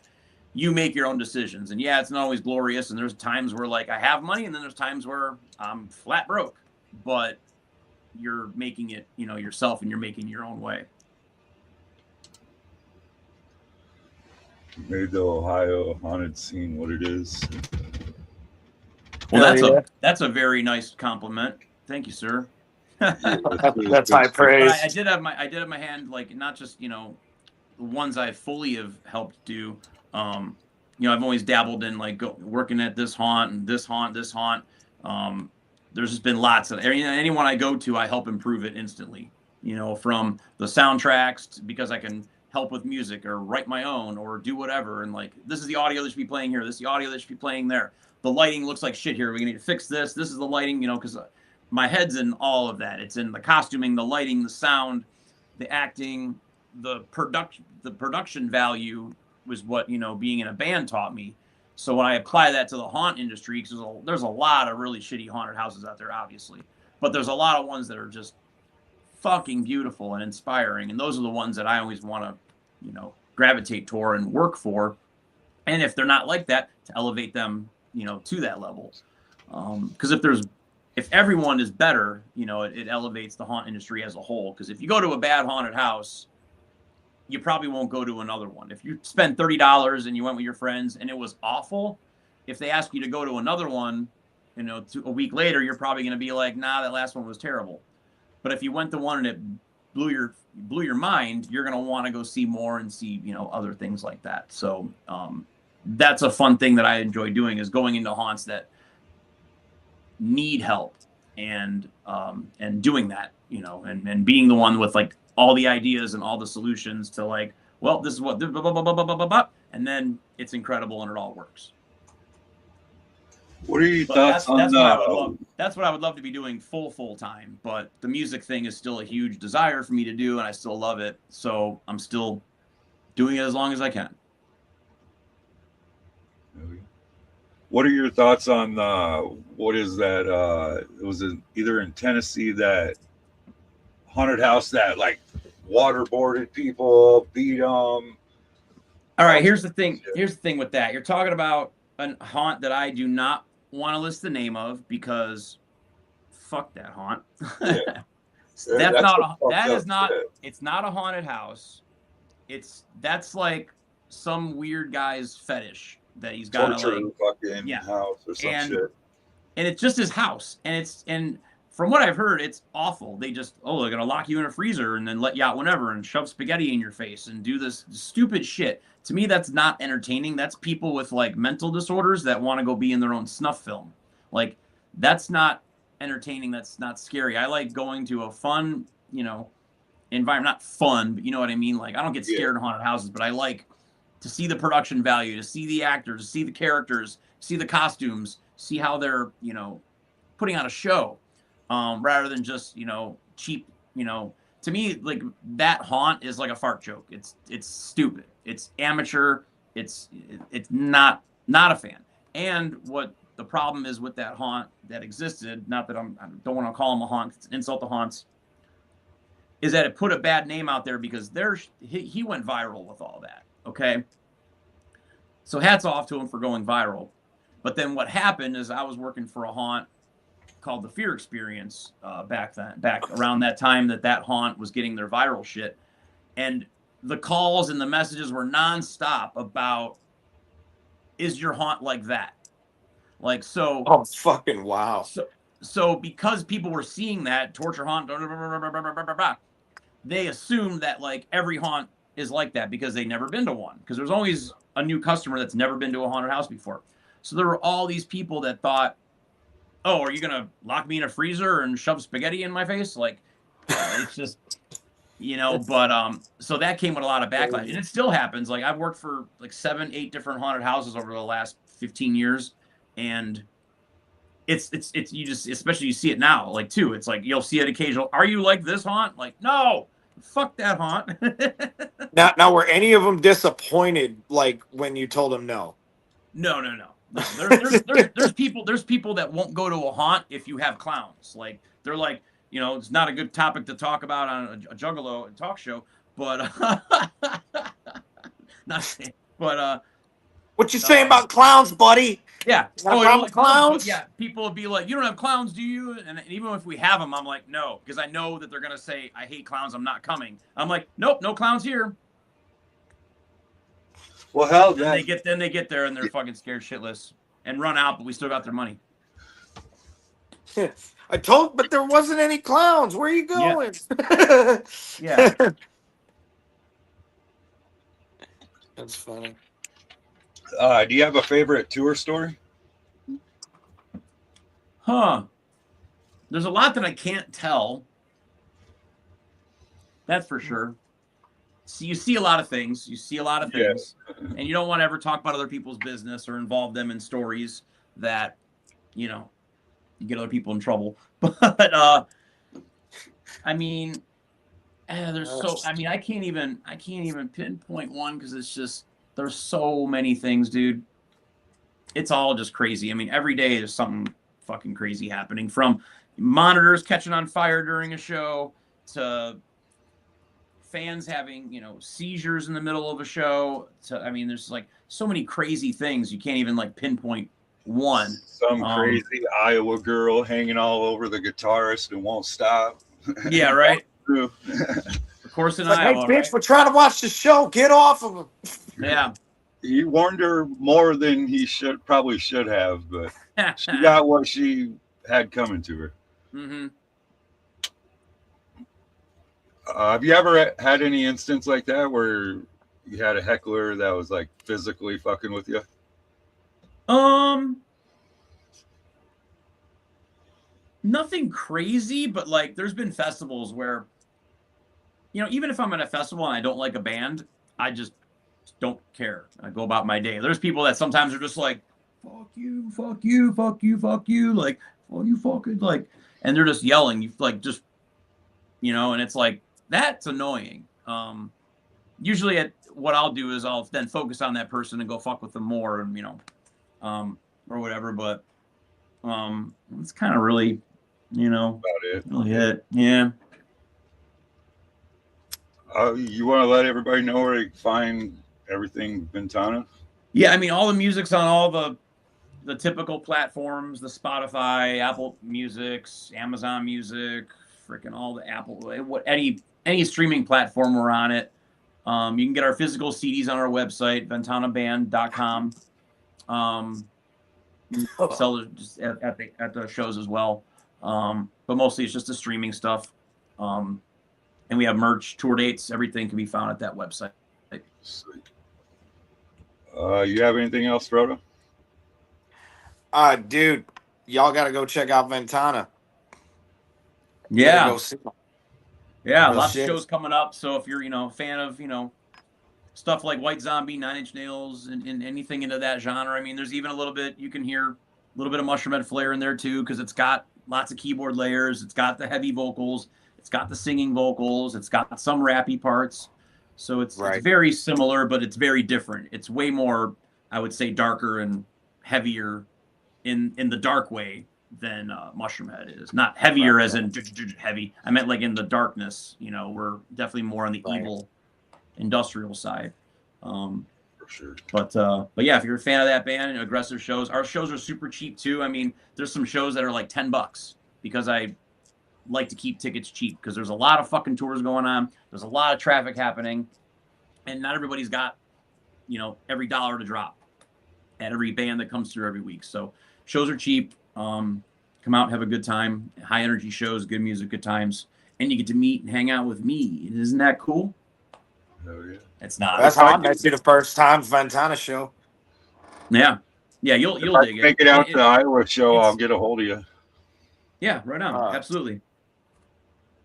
S3: you make your own decisions. And yeah, it's not always glorious. And there's times where like I have money and then there's times where I'm flat broke, but you're making it, yourself and you're making your own way.
S2: Made the Ohio haunted scene what it is.
S3: Well, that's a very nice compliment. Thank you, sir.
S1: That's high praise.
S3: I did have my hand, like not just the ones I fully have helped do. I've always dabbled in like working at this haunt and this haunt. There's just been lots of anyone I go to, I help improve it instantly. From the soundtracks because I can help with music or write my own or do whatever. And like, this is the audio that should be playing here. This is the audio that should be playing there. The lighting looks like shit here. We need to fix this. This is the lighting, because my head's in all of that. It's in the costuming, the lighting, the sound, the acting, the production value was what, being in a band taught me. So when I apply that to the haunt industry, because there's a lot of really shitty haunted houses out there, obviously, but there's a lot of ones that are just fucking beautiful and inspiring. And those are the ones that I always want to, gravitate toward and work for. And if they're not like that, to elevate them, to that level. Because if everyone is better, it elevates the haunt industry as a whole. Because if you go to a bad haunted house, you probably won't go to another one. If you spend $30 and you went with your friends and it was awful, if they ask you to go to another one, you know, a week later, you're probably going to be like, nah, that last one was terrible. But if you went to one and it blew your mind, you're going to want to go see more and see, you know, other things like that. So that's a fun thing that I enjoy doing, is going into haunts that need help and doing that, you know, and being the one with like all the ideas and all the solutions to like, well, this is what, blah, blah, blah, blah, blah, blah, blah, and then it's incredible and it all works.
S2: What are your thoughts on
S3: that's what I would love to be doing full time, but the music thing is still a huge desire for me to do, and I still love it, so I'm still doing it as long as I can.
S2: What are your thoughts on what is that? It was either in Tennessee, that haunted house that like waterboarded people, beat them.
S3: All right, here's the thing. Here's the thing with that. You're talking about a haunt that I do not want to list the name of, because fuck that haunt.
S2: Yeah.
S3: It's not a haunted house. That's like some weird guy's fetish that he's got
S2: torture fucking house or some shit.
S3: And it's just his house. And from what I've heard, it's awful. They just, they're gonna lock you in a freezer and then let you out whenever and shove spaghetti in your face and do this stupid shit. To me, that's not entertaining. That's people with like mental disorders that want to go be in their own snuff film. Like, that's not entertaining. That's not scary. I like going to a fun, you know, environment. Not fun, but you know what I mean? Like, I don't get scared in haunted houses, but I like to see the production value, to see the actors, to see the characters, see the costumes, see how they're, you know, putting on a show, rather than just, you know, cheap, you know. To me, like, that haunt is like a fart joke. It's stupid. It's amateur. It's not a fan. And what the problem is with that haunt that existed, not that I don't want to call them a haunt, it's an insult to haunts, is that it put a bad name out there because he went viral with all that. Okay. So hats off to him for going viral. But then what happened is I was working for a haunt called the Fear Experience back around that time that haunt was getting their viral shit. And the calls and the messages were nonstop about, is your haunt like that? Like, so.
S1: Oh, fucking wow.
S3: So because people were seeing that torture haunt, they assumed that like every haunt is like that because they'd never been to one. Because there's always a new customer that's never been to a haunted house before. So there were all these people that thought, oh, are you going to lock me in a freezer and shove spaghetti in my face? Like, it's just, you know, but, so that came with a lot of backlash, and it still happens. Like, I've worked for like 7-8 different haunted houses over the last 15 years. And it's, you just, especially you see it now, like too, it's like, you'll see it occasional. Are you like this haunt? Like, no, fuck that haunt.
S1: Now, were any of them disappointed, like when you told them no?
S3: No. There's people that won't go to a haunt if you have clowns. Like, they're like, you know, it's not a good topic to talk about on a Juggalo talk show, but
S1: what you saying about clowns, buddy?
S3: Yeah.
S1: Oh, you don't like clowns?
S3: Yeah. People will be like, you don't have clowns, do you? And even if we have them, I'm like, no, because I know that they're gonna say, I hate clowns, I'm not coming. I'm like, nope, no clowns here.
S2: Well, hell,
S3: then they get there and they're fucking scared shitless and run out, but we still got their money.
S1: But there wasn't any clowns. Where are you going?
S3: Yeah.
S1: That's funny.
S2: Do you have a favorite tour story?
S3: There's a lot that I can't tell. That's for sure. So you see a lot of things. Yes. And you don't want to ever talk about other people's business or involve them in stories that, you know, you get other people in trouble. But I mean, I can't even pinpoint one because it's just, there's so many things, dude. It's all just crazy. I mean, every day there's something fucking crazy happening, from monitors catching on fire during a show to fans having, you know, seizures in the middle of a show. I mean, there's like so many crazy things. You can't even like pinpoint one.
S2: Some crazy Iowa girl hanging all over the guitarist and won't stop.
S3: Yeah, right. Of course, in
S1: Like, hey,
S3: Iowa,
S1: bitch,
S3: right?
S1: we're trying to watch the show. Get off of him.
S3: Yeah.
S2: He warned her more than he probably should have, but she got what she had coming to her.
S3: Mm-hmm.
S2: Have you ever had any instance like that where you had a heckler that was like physically fucking with you?
S3: Nothing crazy, but like there's been festivals where, you know, even if I'm at a festival and I don't like a band, I just don't care. I go about my day. There's people that sometimes are just like, fuck you, fuck you, fuck you, fuck you, like, oh, you fucking, like, and they're just yelling, you like, just, you know, and it's like, that's annoying. Usually what I'll do is I'll then focus on that person and go fuck with them more, and, you know, or whatever, but it's kind of really, you know,
S2: About it.
S3: really it. Yeah.
S2: You want to let everybody know where to find everything Ventana?
S3: Yeah, I mean, all the music's on all the typical platforms, the Spotify, Apple Musics, Amazon Music, freaking all the Apple, any streaming platform, we're on it. You can get our physical CDs on our website, ventanaband.com. Sell it just at the shows as well. But mostly it's just the streaming stuff. And we have merch, tour dates, everything can be found at that website.
S2: Sweet. You have anything else, Frodo?
S1: Dude, y'all got to go check out Ventana.
S3: Yeah.
S1: Go see them.
S3: Yeah,
S1: Real
S3: lots
S1: shit.
S3: of shows coming up. So if you're, you know, a fan of, you know, stuff like White Zombie, Nine Inch Nails, and anything into that genre, I mean, there's even a little bit, you can hear a little bit of Mushroom Head flair in there too, because it's got lots of keyboard layers. It's got the heavy vocals. It's got the singing vocals. It's got some rappy parts. So it's very similar, but it's very different. It's way more, I would say, darker and heavier in the dark way than Mushroom Head is. Not heavier as in heavy. I meant like in the darkness. You know, we're definitely more on the evil industrial side.
S2: For sure.
S3: But yeah, if you're a fan of that band and aggressive shows, our shows are super cheap too. I mean, there's some shows that are like $10 because I like to keep tickets cheap because there's a lot of fucking tours going on. There's a lot of traffic happening, and not everybody's got, you know, every dollar to drop at every band that comes through every week. So shows are cheap. Come out and have a good time. High energy shows, good music, good times, and you get to meet and hang out with me. Isn't that cool?
S2: Oh yeah.
S3: It's not.
S1: That's how I met you the first time, Ventana show.
S3: Yeah, you'll dig it.
S2: Make it out to the Iowa show. I'll get a hold of you.
S3: Yeah, right on. Absolutely.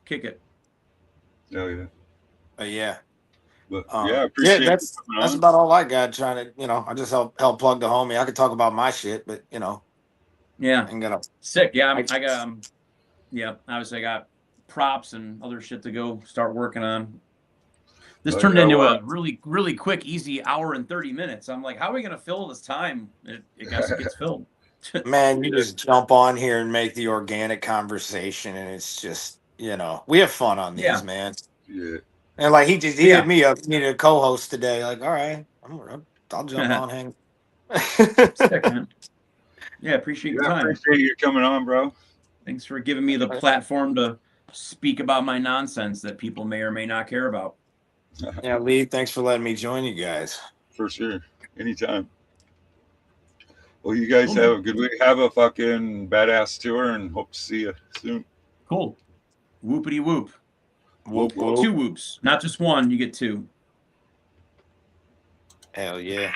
S3: Kick it.
S2: Oh yeah.
S1: Yeah.
S2: But yeah, I appreciate
S1: that's about all I got. Trying to, you know, I just help plug the homie. I could talk about my shit, but you know.
S3: Yeah.
S1: I'm gonna
S3: sick. Yeah, I got yeah, obviously I got props and other shit to go start working on. This turned into a really, really quick, easy hour and 30 minutes. I'm like, how are we gonna fill this time? It guess it gets filled.
S1: Man, you just jump on here and make the organic conversation, and it's just, you know, we have fun on these, man.
S2: Yeah.
S1: And like he hit me up, needed a co-host today. Like, all right, I'll jump on, hang.
S3: Sick, man. Yeah, appreciate your time.
S2: Appreciate you coming on, bro.
S3: Thanks for giving me the platform to speak about my nonsense that people may or may not care about.
S1: Yeah, Lee, thanks for letting me join you guys.
S2: For sure. Anytime. Well, you guys have a good week. Have a fucking badass tour and hope to see you soon.
S3: Cool. Whoopity whoop.
S1: Whoop, whoop.
S3: 2 whoops. Not just one, you get 2.
S1: Hell yeah.